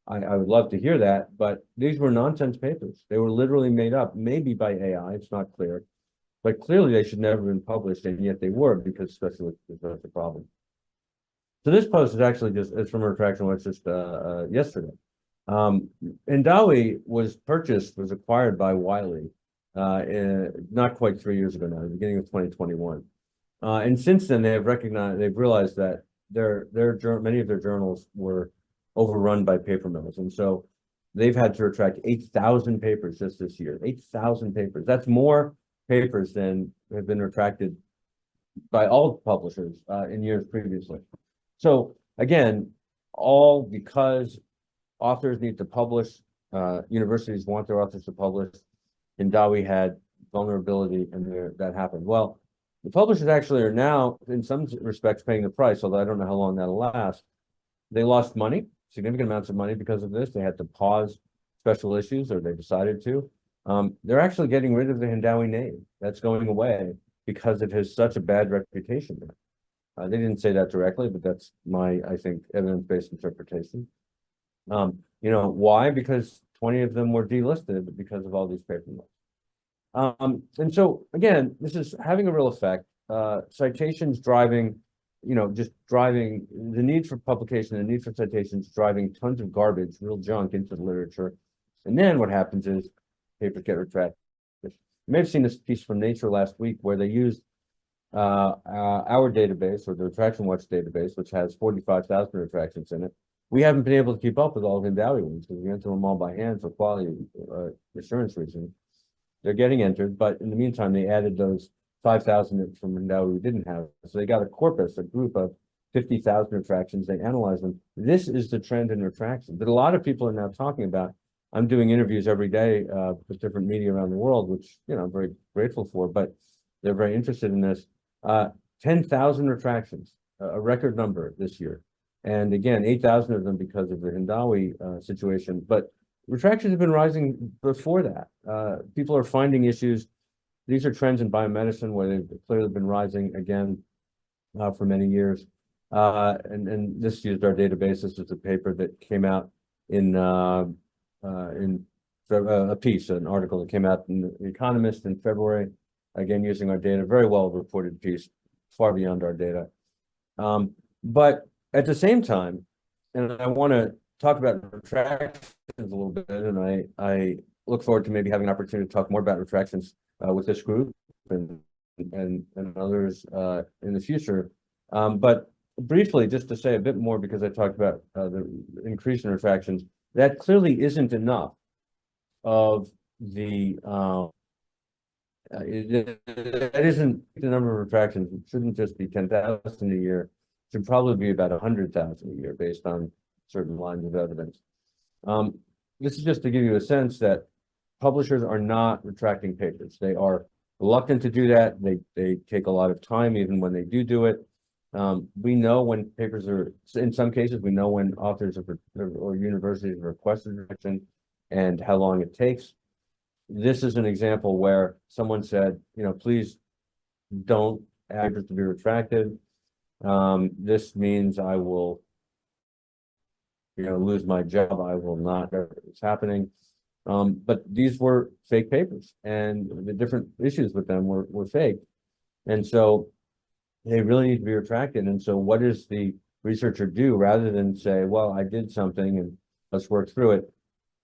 I would love to hear that. But these were nonsense papers. They were literally made up, maybe by AI. It's not clear, but clearly they should never have been published, and yet they were, because specialists was the problem. So this post is actually it's from a retraction was just yesterday. Hindawi was acquired by Wiley not quite 3 years ago now, the beginning of 2021. And since then, they've realized that many of their journals were overrun by paper mills. And so they've had to retract 8,000 papers just this year, 8,000 papers. That's more papers than have been retracted by all publishers in years previously. So again, all because authors need to publish, universities want their authors to publish. Hindawi had vulnerability, and that happened. Well, the publishers actually are now, in some respects, paying the price, although I don't know how long that'll last. They lost money, significant amounts of money because of this. They had to pause special issues, or they decided to. They're actually getting rid of the Hindawi name. That's going away because it has such a bad reputation there. They didn't say that directly, but that's my, I think, evidence-based interpretation. You know, why? Because 20 of them were delisted because of all these paper mills. And so, again, this is having a real effect. Citations driving, you know, just driving the need for publication, the need for citations, driving tons of garbage, real junk into the literature. And then what happens is papers get retracted. You may have seen this piece from Nature last week where they used our database, or the Retraction Watch database, which has 45,000 retractions in it. We haven't been able to keep up with all the Hindawi ones because we enter them all by hand for quality assurance reasons. They're getting entered, but in the meantime, they added those 5,000 from Hindawi we didn't have. So they got a corpus, a group of 50,000 retractions. They analyze them. This is the trend in retraction that a lot of people are now talking about. I'm doing interviews every day with different media around the world, which, you know, I'm very grateful for, but they're very interested in this. 10,000 retractions, a record number this year. And again, 8,000 of them because of the Hindawi situation. But retractions have been rising before that. People are finding issues. These are trends in biomedicine where they've clearly been rising again for many years. And this used our database. This was a paper that came out in a piece, an article that came out in The Economist in February, again, using our data, very well reported piece, far beyond our data. But at the same time, and I want to talk about retractions a little bit, and I look forward to maybe having an opportunity to talk more about retractions with this group and others in the future. But briefly, just to say a bit more, because I talked about the increase in retractions, that clearly isn't enough of the that isn't the number of retractions. It shouldn't just be 10,000 a year. It should probably be about 100,000 a year based on certain lines of evidence. This is just to give you a sense that publishers are not retracting papers. They are reluctant to do that. They take a lot of time, even when they do it. We know when papers are, in some cases, we know when authors or universities have requested retraction and how long it takes. This is an example where someone said, you know, please don't ask papers to be retracted. This means I will, you know, lose my job. I will not. It's happening. But these were fake papers, and the different issues with them were fake, and so they really need to be retracted. And so, what does the researcher do rather than say, "Well, I did something, and let's work through it"?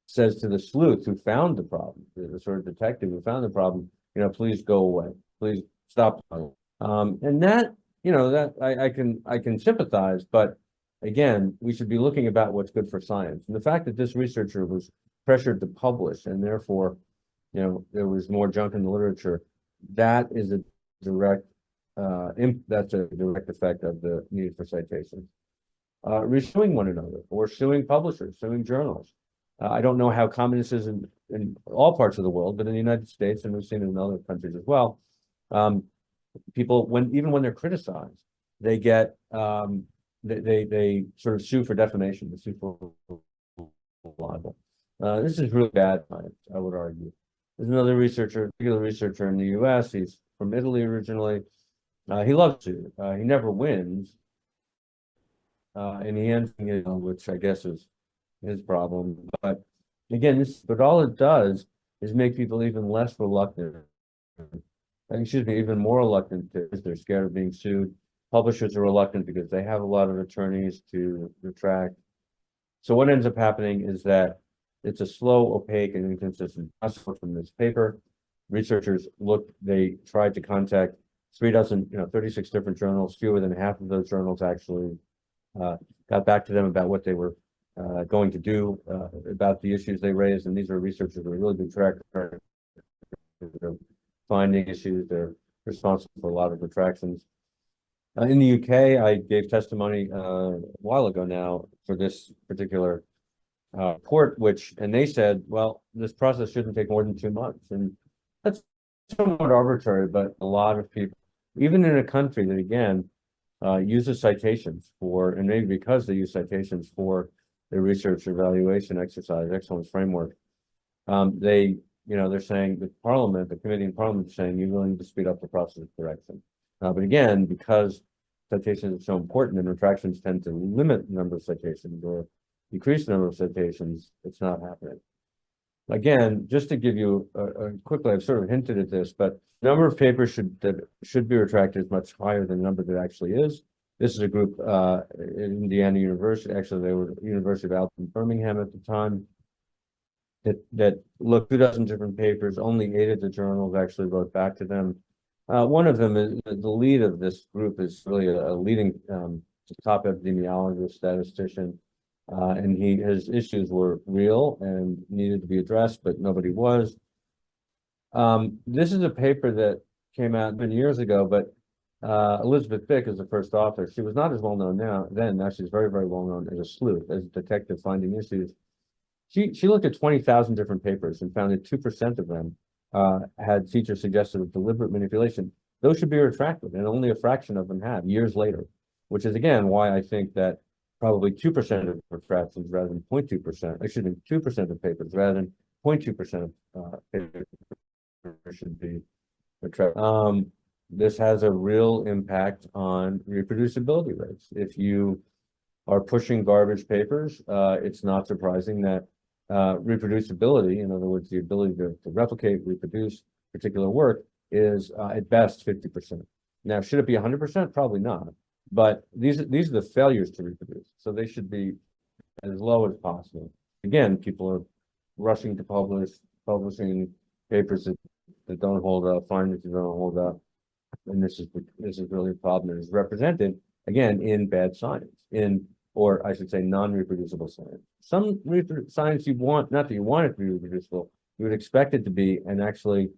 Says to the sleuth who found the problem, the sort of detective who found the problem, you know, please go away, please stop. And that, you know, that I can sympathize, but again, we should be looking about what's good for science. And the fact that this researcher was pressured to publish, and therefore, you know, there was more junk in the literature, that is a direct that's a direct effect of the need for citations. Resuing one another, or suing publishers, suing journals. I don't know how common this is in all parts of the world, but in the United States, and we've seen it in other countries as well, people, even when they're criticized, they get they sort of sue for defamation, they sue for libel. This is really bad science, I would argue. There's another researcher, particular researcher in the U.S. He's from Italy originally. He loves to. He never wins, and he ends, you know, which I guess is his problem. But again, but all it does is make people even less reluctant. Excuse me, even more reluctant because they're scared of being sued. Publishers are reluctant because they have a lot of attorneys to retract. So what ends up happening is that it's a slow, opaque, and inconsistent process from this paper. Researchers they tried to contact 36 different journals. Fewer than half of those journals actually got back to them about what they were going to do about the issues they raised. And these are researchers that are really good track record. They're finding issues. They're responsible for a lot of retractions. In the UK, I gave testimony a while ago now for this particular report, and they said, well, this process shouldn't take more than 2 months. And that's somewhat arbitrary, but a lot of people, even in a country that, again, uses citations for, and maybe because they use citations for their research evaluation exercise, excellence framework. They're saying the Parliament, the committee in Parliament is saying you really need to speed up the process of correction. But again, because citations are so important and retractions tend to limit the number of citations or decrease the number of citations, it's not happening. Again, just to give you quickly, I've sort of hinted at this, but the number of papers that should be retracted is much higher than the number that actually is. This is a group at Indiana University. Actually, they were University of Alabama, Birmingham at the time. That looked 2,000 different papers. Only 8 of the journals actually wrote back to them. One of them is the lead of this group is really a leading top epidemiologist, statistician, and his issues were real and needed to be addressed, but nobody was. This is a paper that came out many years ago, but Elizabeth Fick is the first author. She was not as well known now she's very, very well known as a sleuth, as a detective finding issues. She looked at 20,000 different papers and found that 2% of them had features suggestive of deliberate manipulation. Those should be retracted, and only a fraction of them have years later, which is again why I think that probably 2% of retractions rather than 0.2%, excuse me, 2% of papers rather than 0.2% of papers should be retracted. This has a real impact on reproducibility rates. If you are pushing garbage papers, it's not surprising that reproducibility, in other words, the ability to replicate, reproduce particular work, is at best 50%. Now, should it be 100%? Probably not. But these are the failures to reproduce, so they should be as low as possible. Again, people are rushing to publishing papers that don't hold up, findings that don't hold up, and this is really a problem that is represented again in bad science, or I should say non-reproducible science. Some science you want, not that you want it to be reproducible, you would expect it to be, and actually,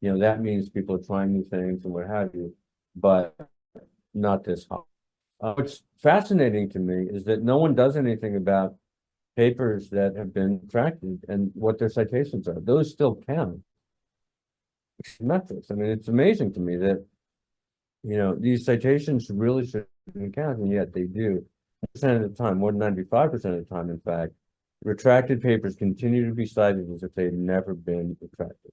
that means people are trying new things and what have you, but not this high. What's fascinating to me is that no one does anything about papers that have been retracted and what their citations are. Those still count. Metrics. I mean, it's amazing to me that, these citations really shouldn't count, and yet they do. Percent of the time, more than 95% of the time, in fact, retracted papers continue to be cited as if they've never been retracted.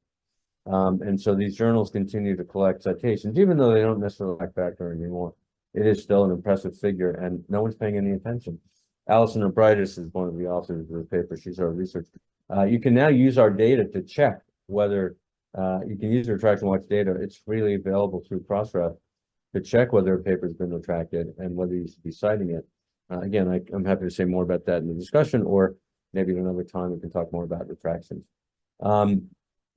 And so these journals continue to collect citations, even though they don't necessarily lack factor anymore. It is still an impressive figure, and no one's paying any attention. Alison Obrightis is one of the authors of the paper. She's our researcher. You can now use our data to check whether you can use the retraction watch data. It's freely available through Crossref to check whether a paper has been retracted and whether you should be citing it. Again, I'm happy to say more about that in the discussion, or maybe at another time we can talk more about retractions.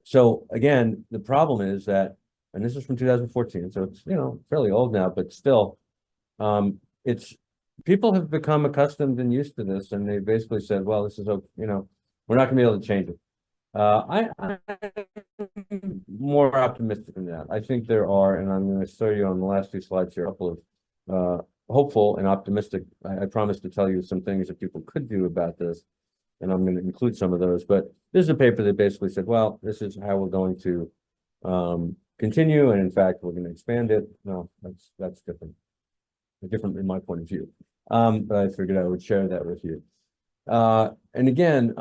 So again, the problem is that, and this is from 2014, so it's fairly old now, but still, people have become accustomed and used to this, and they basically said, well, this is we're not going to be able to change it. I'm more optimistic than that. I think there are, and I'm going to show you on the last 2 slides here, a couple of hopeful and optimistic. I promise to tell you some things that people could do about this, and I'm going to include some of those. But this is a paper that basically said, well, this is how we're going to continue, and in fact, we're going to expand it. No, that's different. Different in my point of view. But I figured I would share that with you. And again,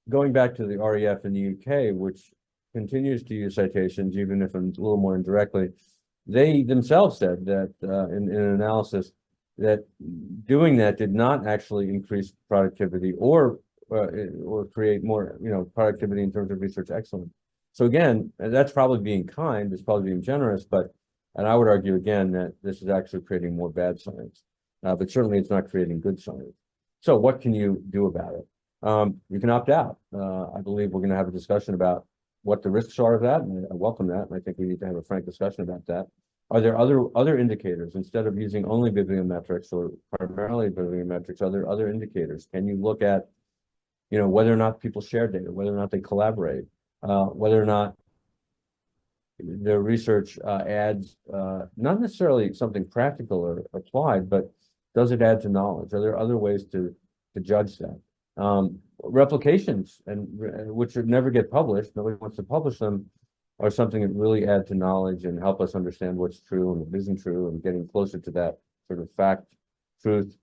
going back to the REF in the UK, which continues to use citations, even if a little more indirectly, they themselves said that in an analysis that doing that did not actually increase productivity or create more productivity in terms of research excellence. So again, that's probably being kind, it's probably being generous, and I would argue again that this is actually creating more bad science, but certainly it's not creating good science. So what can you do about it? You can opt out. I believe we're going to have a discussion about what the risks are of that, and I welcome that, and I think we need to have a frank discussion about that. Are there other indicators, instead of using only bibliometrics or primarily bibliometrics, are there other indicators? Can you look at, whether or not people share data, whether or not they collaborate, whether or not their research adds not necessarily something practical or applied, but does it add to knowledge? Are there other ways to judge that? Replications, and which would never get published, nobody wants to publish them, are something that really add to knowledge and help us understand what's true and what isn't true, and getting closer to that sort of fact, truth.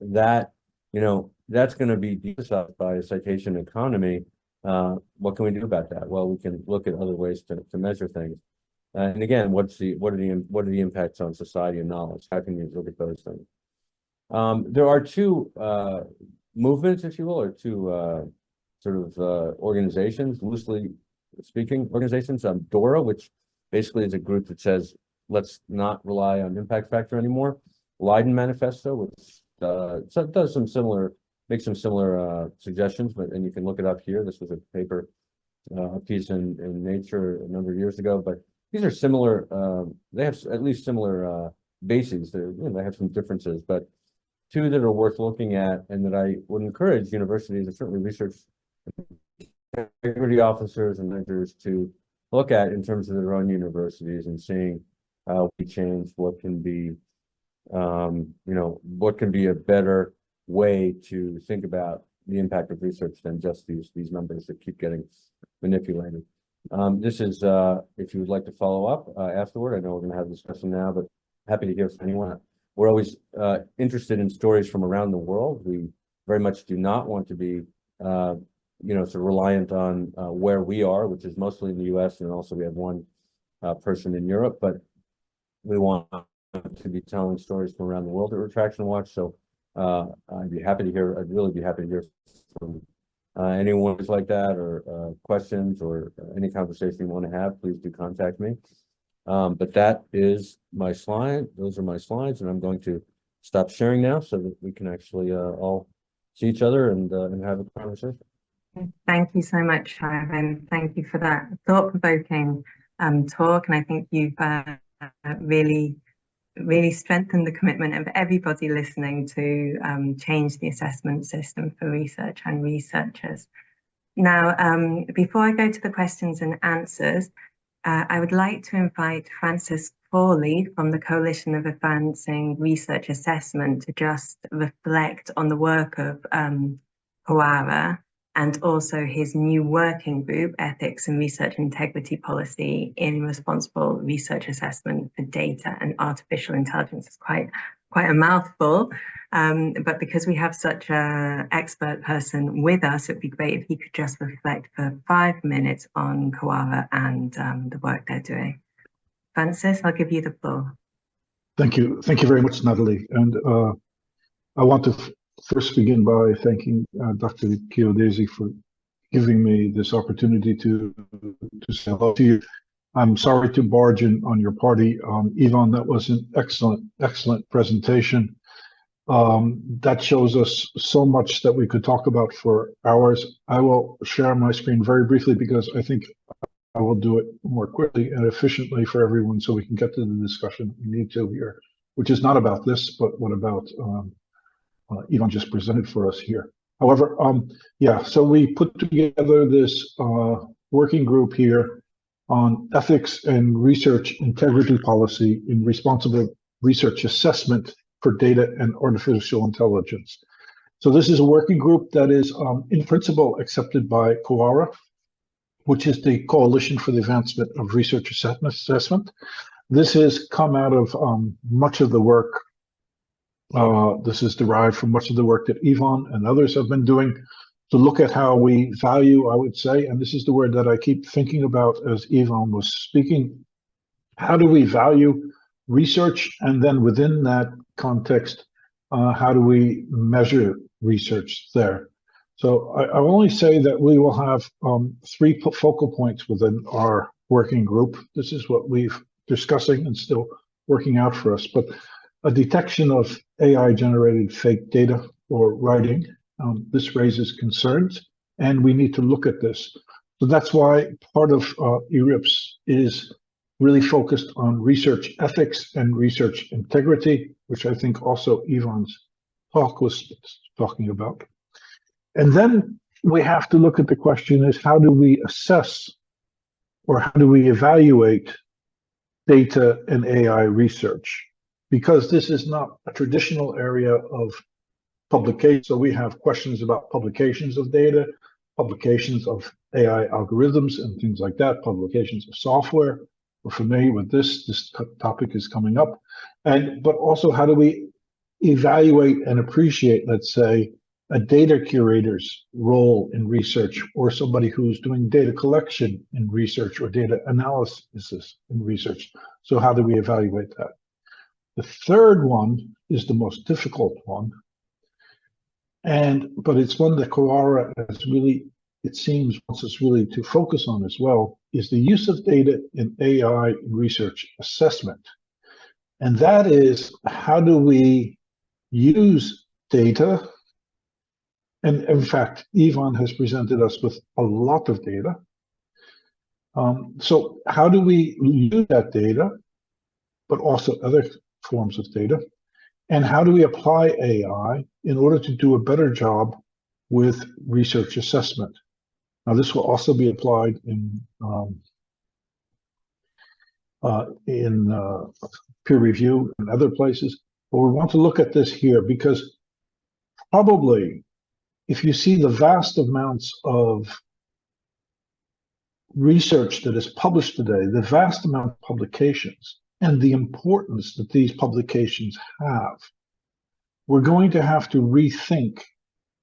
That that's going to be decided by a citation economy. What can we do about that? Well, we can look at other ways to measure things. And again, what are the impacts on society and knowledge? How can you look at those things? There are two movements, if you will, or two organizations, loosely speaking, organizations. DORA, which basically is a group that says, let's not rely on impact factor anymore. Leiden Manifesto, which does some similar, makes some similar suggestions, and you can look it up here. This was a paper, a piece in Nature a number of years ago, but these are similar. They have at least similar bases. They have some differences, but two that are worth looking at, and that I would encourage universities and certainly research integrity officers and managers to look at in terms of their own universities and seeing how we change what can be, what can be a better way to think about the impact of research than just these numbers that keep getting manipulated. This is, if you would like to follow up afterward, I know we're going to have a discussion now, but happy to hear from anyone. We're always interested in stories from around the world. We very much do not want to be, sort of reliant on where we are, which is mostly in the U.S. and also we have one person in Europe, but we want to be telling stories from around the world at Retraction Watch. So I'd really be happy to hear from anyone who's like that, or questions, or any conversation you want to have. Please do contact me. But that is my slide. Those are my slides, and I'm going to stop sharing now so that we can actually all see each other and have a conversation. Thank you so much, Ivan. Thank you for that thought-provoking talk, and I think you've really strengthened the commitment of everybody listening to change the assessment system for research and researchers. Now, before I go to the questions and answers, I would like to invite Francis Crawley from the Coalition of Advancing Research Assessment to just reflect on the work of PANDORA and also his new working group, Ethics and Research Integrity Policy in Responsible Research Assessment for Data and Artificial Intelligence. It's quite a mouthful, but because we have such an expert person with us, it'd be great if he could just reflect for 5 minutes on PANDORA and the work they're doing. Francis, I'll give you the floor. Thank you. Thank you very much, Natalie. And I want to first begin by thanking Dr. Chiodesi for giving me this opportunity to say hello to you. I'm sorry to barge in on your party. Ivan, that was an excellent presentation. That shows us so much that we could talk about for hours. I will share my screen very briefly because I think I will do it more quickly and efficiently for everyone so we can get to the discussion we need to here, which is not about this, but what about Ivan just presented for us here. However, so we put together this working group here on ethics and research integrity policy in responsible research assessment for data and artificial intelligence. So this is a working group that is in principle accepted by PANDORA, which is the Coalition for the Advancement of Research Assessment. This has come out of much of the work. This is derived from much of the work that Ivan and others have been doing to look at how we value, I would say, and this is the word that I keep thinking about as Ivan was speaking, how do we value research, and then within that context, how do we measure research there? So I will only say that we will have 3 focal points within our working group. This is what we've discussing and still working out for us, but a detection of AI-generated fake data or writing. This raises concerns, and we need to look at this. So that's why part of ERIPS is really focused on research ethics and research integrity, which I think also Ivan's talk was talking about. And then we have to look at the question is, how do we assess or how do we evaluate data and AI research? Because this is not a traditional area of publication. So we have questions about publications of data, publications of AI algorithms and things like that, publications of software. We're familiar with this topic is coming up. But also how do we evaluate and appreciate, let's say, a data curator's role in research, or somebody who's doing data collection in research or data analysis in research. So how do we evaluate that? The third one is the most difficult one, but it's one that Quora has really, it seems, wants us really to focus on as well, is the use of data in AI in research assessment. And that is, how do we use data? And in fact, Ivan has presented us with a lot of data. So how do we use that data, but also other forms of data? And how do we apply AI in order to do a better job with research assessment? Now, this will also be applied in peer review and other places. But we want to look at this here because probably if you see the vast amounts of research that is published today, the vast amount of publications, and the importance that these publications have, we're going to have to rethink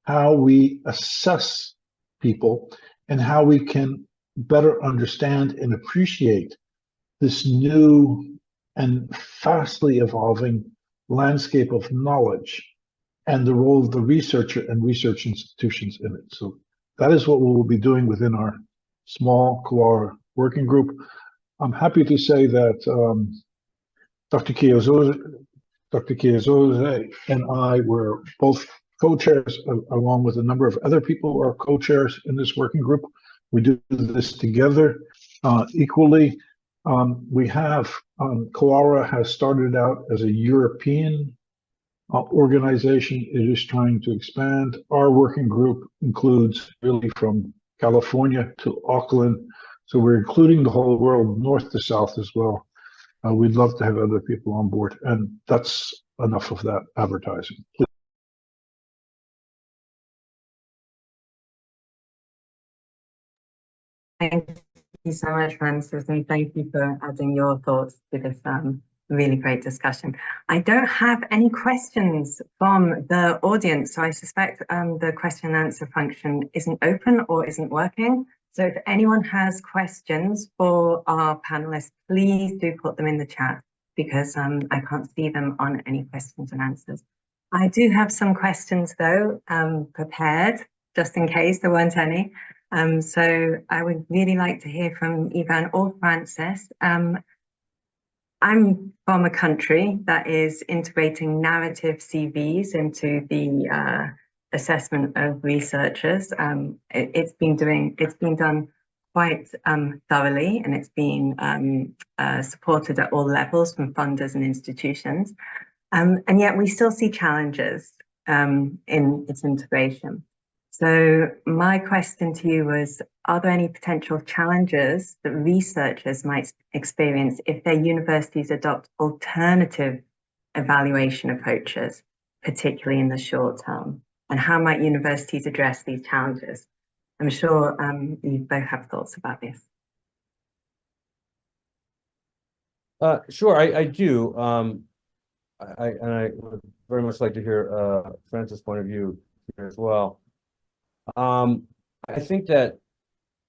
how we assess people and how we can better understand and appreciate this new and fastly evolving landscape of knowledge and the role of the researcher and research institutions in it. So that is what we will be doing within our small Quora working group. I'm happy to say that Dr. Chiazose and I were both co-chairs, along with a number of other people who are co-chairs in this working group. We do this together equally. Quora has started out as a European organization. It is trying to expand. Our working group includes really from California to Auckland. So we're including the whole world, north to south as well. We'd love to have other people on board. And that's enough of that advertising. Please. Thank you so much, Francis, and thank you for adding your thoughts to this really great discussion. I don't have any questions from the audience, so I suspect the question and answer function isn't open or isn't working. So if anyone has questions for our panelists, please do put them in the chat, because I can't see them on any questions and answers. I do have some questions though, prepared, just in case there weren't any. So I would really like to hear from Ivan or Francis. I'm from a country that is integrating narrative CVs into the assessment of researchers. It's been done quite thoroughly, and it's been supported at all levels from funders and institutions. And yet we still see challenges in its integration. So my question to you was, are there any potential challenges that researchers might experience if their universities adopt alternative evaluation approaches, particularly in the short term? And how might universities address these challenges? I'm sure you both have thoughts about this. Sure, I do. I would very much like to hear Francis' point of view here as well. I think that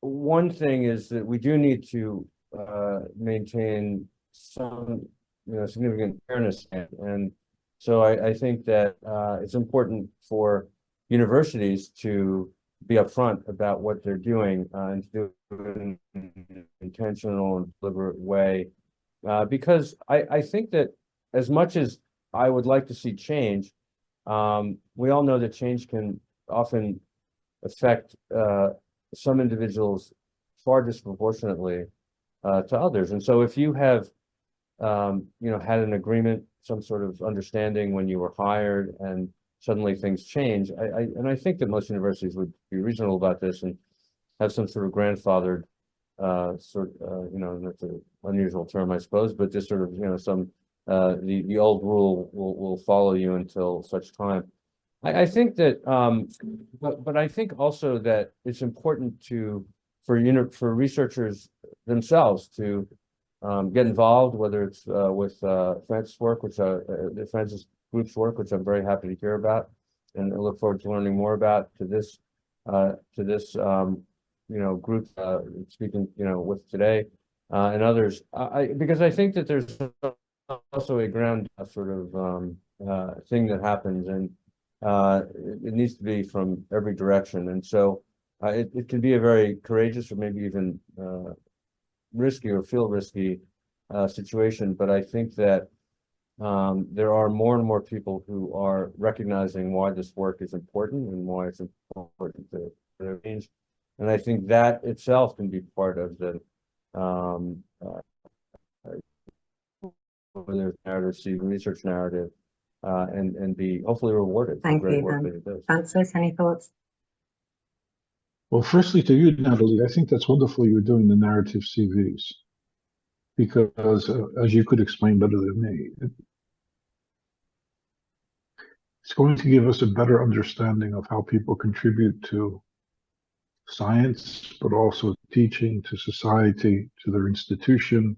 one thing is that we do need to maintain some, significant fairness, and so I think that it's important for universities to be upfront about what they're doing and to do it in an intentional and deliberate way, because I think that as much as I would like to see change, we all know that change can often affect some individuals far disproportionately to others. And so if you have, had an agreement, some sort of understanding when you were hired, and suddenly things change, I think that most universities would be reasonable about this and have some sort of grandfathered, that's an unusual term, I suppose, but just sort of, some, the old rule will follow you until such time. I think that, but I think also that it's important for researchers themselves to get involved, whether it's with Francis' work, which Francis Group's work, which I'm very happy to hear about, and I look forward to learning more about to this group speaking with today and others. Because I think that there's also a ground sort of thing that happens, and it needs to be from every direction, and so it can be a very courageous or maybe even risky or feel risky situation. But I think that there are more and more people who are recognizing why this work is important and why it's important to change. And I think that itself can be part of the narrative, research narrative, and be hopefully rewarded for great work that it does. Francis, any thoughts? Well, firstly to you, Natalie, I think that's wonderful you're doing the narrative CVs, because as you could explain better than me, it's going to give us a better understanding of how people contribute to science, but also teaching, to society, to their institution.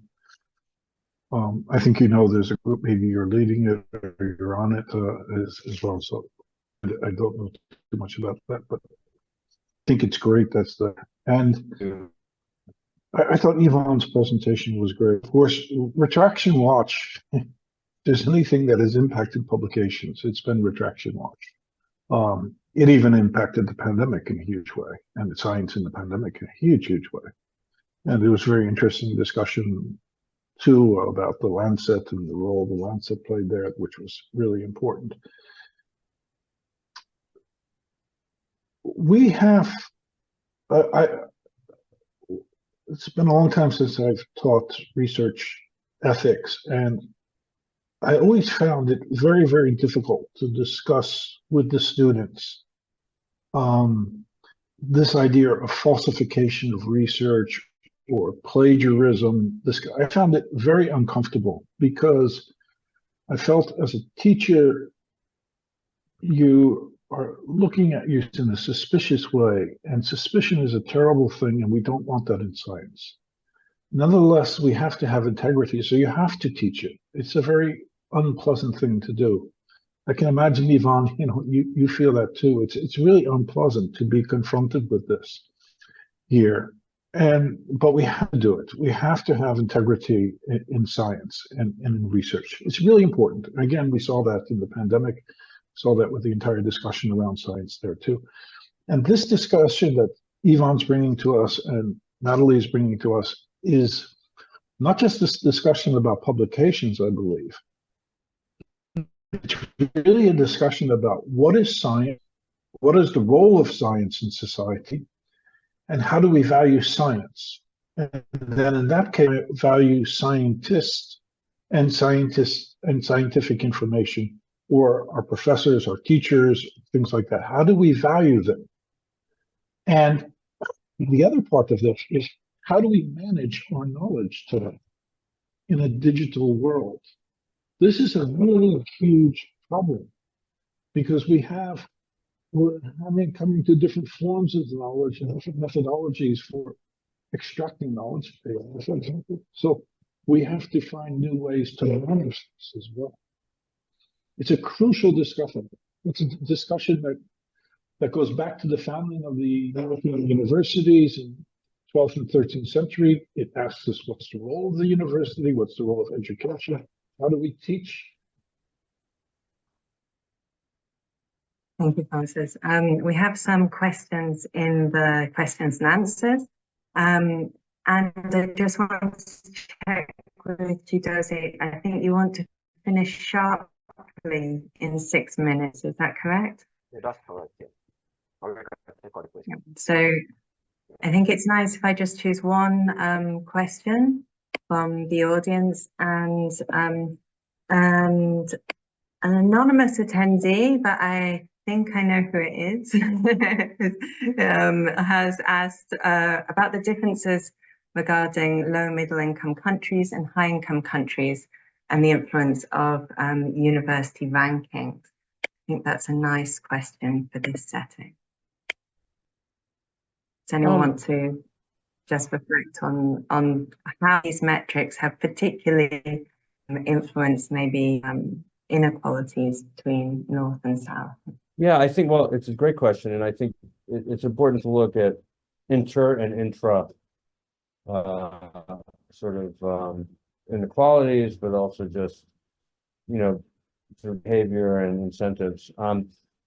I think there's a group, maybe you're leading it or you're on it as well. So I don't know too much about that, but I think it's great. And I thought Yvonne's presentation was great. Of course, Retraction Watch, if there's anything that has impacted publications, it's been Retraction Watch. It even impacted the pandemic in a huge way, and the science in the pandemic in a huge, huge way. And there was very interesting discussion too about the Lancet and the role the Lancet played there, which was really important. We have, it's been a long time since I've taught research ethics, and I always found it very, very difficult to discuss with the students this idea of falsification of research or plagiarism. I found it very uncomfortable, because I felt as a teacher, you are looking at you in a suspicious way, and suspicion is a terrible thing, and we don't want that in science. Nonetheless, we have to have integrity, so you have to teach it. It's a very unpleasant thing to do. I can imagine, Yvonne, you feel that too. It's really unpleasant to be confronted with this here. But we have to do it. We have to have integrity in science and in research. It's really important. Again, we saw that in the pandemic, saw that with the entire discussion around science there too. And this discussion that Yvonne's bringing to us and Natalie is bringing to us is not just this discussion about publications, I believe. It's really a discussion about what is science, what is the role of science in society, and how do we value science? And then in that case, value scientists and scientific information, or our professors, our teachers, things like that. How do we value them? And the other part of this is, how do we manage our knowledge today in a digital world? This is a really huge problem, because we're coming to different forms of knowledge and different methodologies for extracting knowledge, for example. So we have to find new ways to manage this as well. It's a crucial discussion. It's a discussion that goes back to the founding of the European universities in 12th and 13th century. It asks us, what's the role of the university? What's the role of education? How do we teach? Thank you, Francis. We have some questions in the questions and answers. And I just want to check with you, Dozie. I think you want to finish sharply in 6 minutes. Is that correct? Yeah, that's correct. Yeah. Yeah. So I think it's nice if I just choose one question from the audience, and an anonymous attendee, but I think I know who it is, has asked about the differences regarding low middle income countries and high income countries and the influence of university rankings. I think that's a nice question for this setting. Does anyone want to just reflect on how these metrics have particularly influenced maybe inequalities between North and South? Yeah, I think, well, it's a great question, and I think it's important to look at inter and intra sort of inequalities, but also just, you know, sort of behavior and incentives.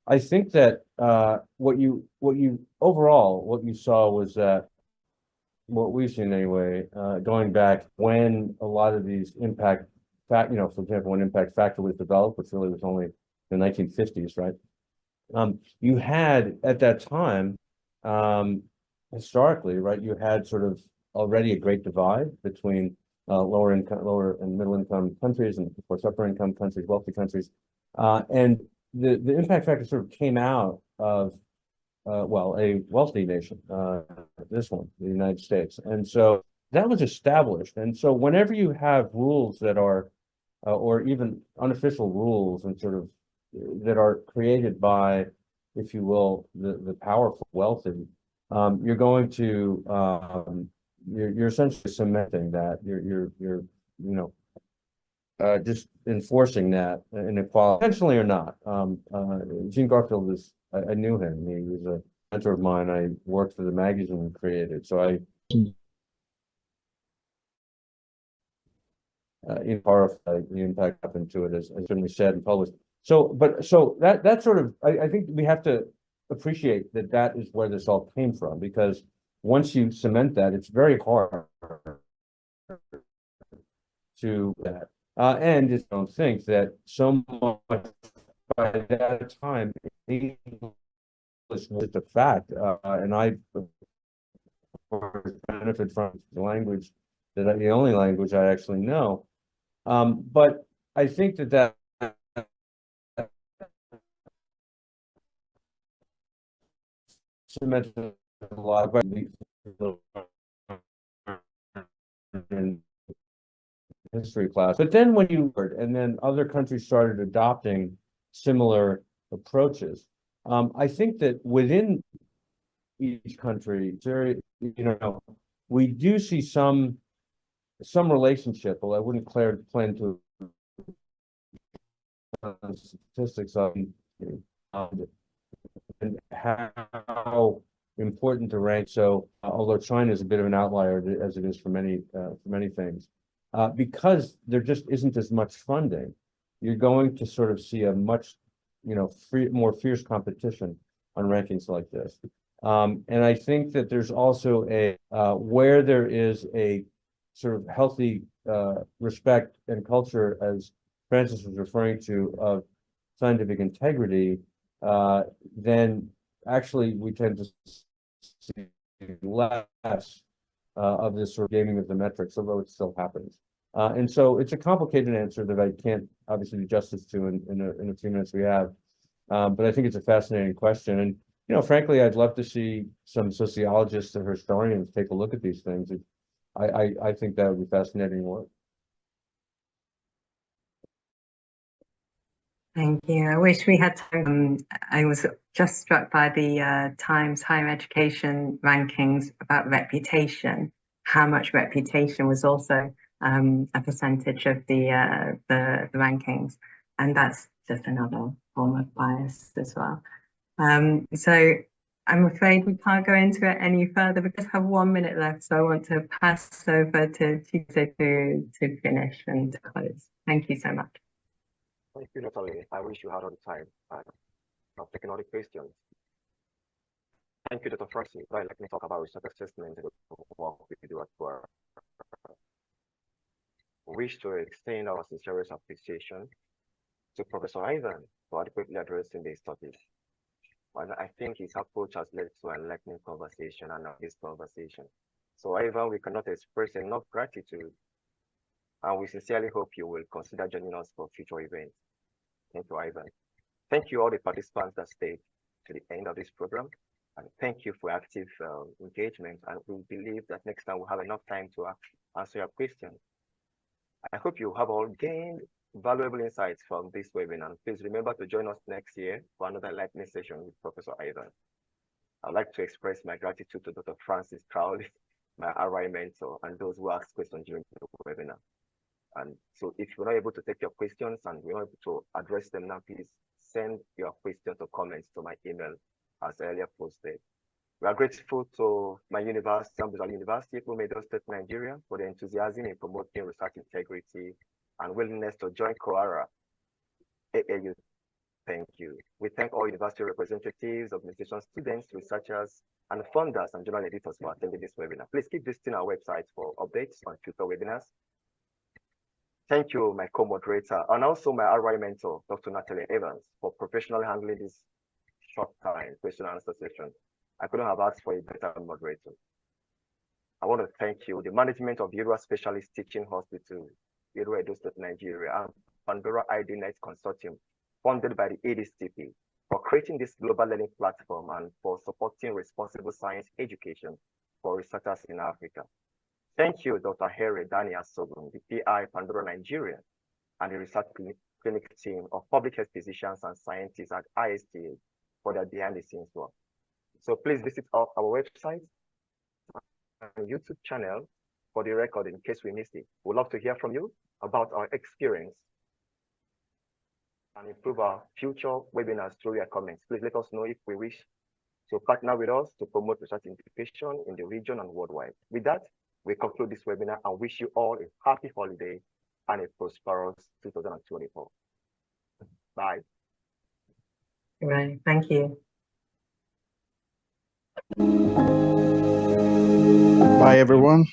I think that what you overall what you saw was that what we've seen anyway, going back when a lot of these impact fact, for example, when impact factor was developed, which really was only the 1950s, right? You had at that time, historically, right, you had sort of already a great divide between lower and middle income countries and of course upper income countries, wealthy countries. And the impact factor sort of came out of well, a wealthy nation, this one, the United States. And so that was established. And so whenever you have rules that are, or even unofficial rules and sort of that are created by, if you will, the powerful wealthy, you're going to, you're essentially cementing that. Just enforcing that inequality, intentionally or not. Gene Garfield was, I knew him. He was a mentor of mine. I worked for the magazine he created. So I, horrified the impact happened to it, as certainly said and published. So, that sort of, I think we have to appreciate that that is where this all came from, because once you cement that, it's very hard to that. And just don't think that so much by that time, English was a fact. And I benefit from the language the only language I actually know. But I think that cemented a lot in history class. But then when you and then other countries started adopting similar approaches, I think that within each country, we do see some relationship, but I wouldn't claim to statistics on and how important to rank. So, although China is a bit of an outlier as it is for many things, because there just isn't as much funding, you're going to sort of see a much, more fierce competition on rankings like this. And I think that there's also a where there is a sort of healthy respect and culture, as Francis was referring to, of scientific integrity, then actually we tend to see less of this sort of gaming of the metrics, although it still happens. And so it's a complicated answer that I can't obviously do justice to in a few minutes we have. But I think it's a fascinating question. And, frankly, I'd love to see some sociologists and historians take a look at these things. I think that would be fascinating work. Thank you. I wish we had time. I was just struck by the Times higher education rankings about reputation, how much reputation was also a percentage of the rankings, and that's just another form of bias as well. So I'm afraid we can't go into it any further because we have 1 minute left. So I want to pass over to Tuesday to finish and to close. Thank you so much. Thank you, Natalie. I wish you had all the time. I've taken all the questions. Thank you, Dr. Francis. I'd like to talk about research assessment and what we do at work. We wish to extend our sincerest appreciation to Professor Ivan for adequately addressing these topics. And I think his approach has led to an enlightening conversation and this conversation. So, Ivan, we cannot express enough gratitude, and we sincerely hope you will consider joining us for future events. Thank you, Ivan. Thank you all the participants that stayed to the end of this program, and thank you for active engagement. And we believe that next time we'll have enough time to answer your questions. I hope you have all gained valuable insights from this webinar. Please remember to join us next year for another lightning session with Professor Ivan. I'd like to express my gratitude to Dr. Francis Crowley, my RI mentor, and those who asked questions during the webinar. And so if you're not able to take your questions and we're not able to address them now, please send your questions or comments to my email as earlier posted. We are grateful to my university, Ambusal University, Edo State, Nigeria, for the enthusiasm in promoting research integrity and willingness to join COARA. AAU, thank you. We thank all university representatives, organization students, researchers, and funders and journal editors for attending this webinar. Please keep visiting our website for updates on future webinars. Thank you, my co-moderator, and also my RI mentor, Dr. Natalie Evans, for professionally handling this short time question and answer session. I couldn't have asked for a better moderator. I want to thank you, the management of Yerua Specialist Teaching Hospital, Yerua Edo State, Nigeria, and Pandora-ISTH Consortium, funded by the EDCP, for creating this global learning platform and for supporting responsible science education for researchers in Africa. Thank you, Dr. Harry Daniel Sogun, the PI Pandora Nigeria, and the research clinic team of public health physicians and scientists at ISTA for their behind-the-scenes work. So please visit our website and YouTube channel for the record in case we missed it. We'd love to hear from you about our experience and improve our future webinars through your comments. Please let us know if we wish to partner with us to promote research integration in the region and worldwide. With that, we conclude this webinar and wish you all a happy holiday and a prosperous 2024. Bye. Right, thank you. Bye, everyone.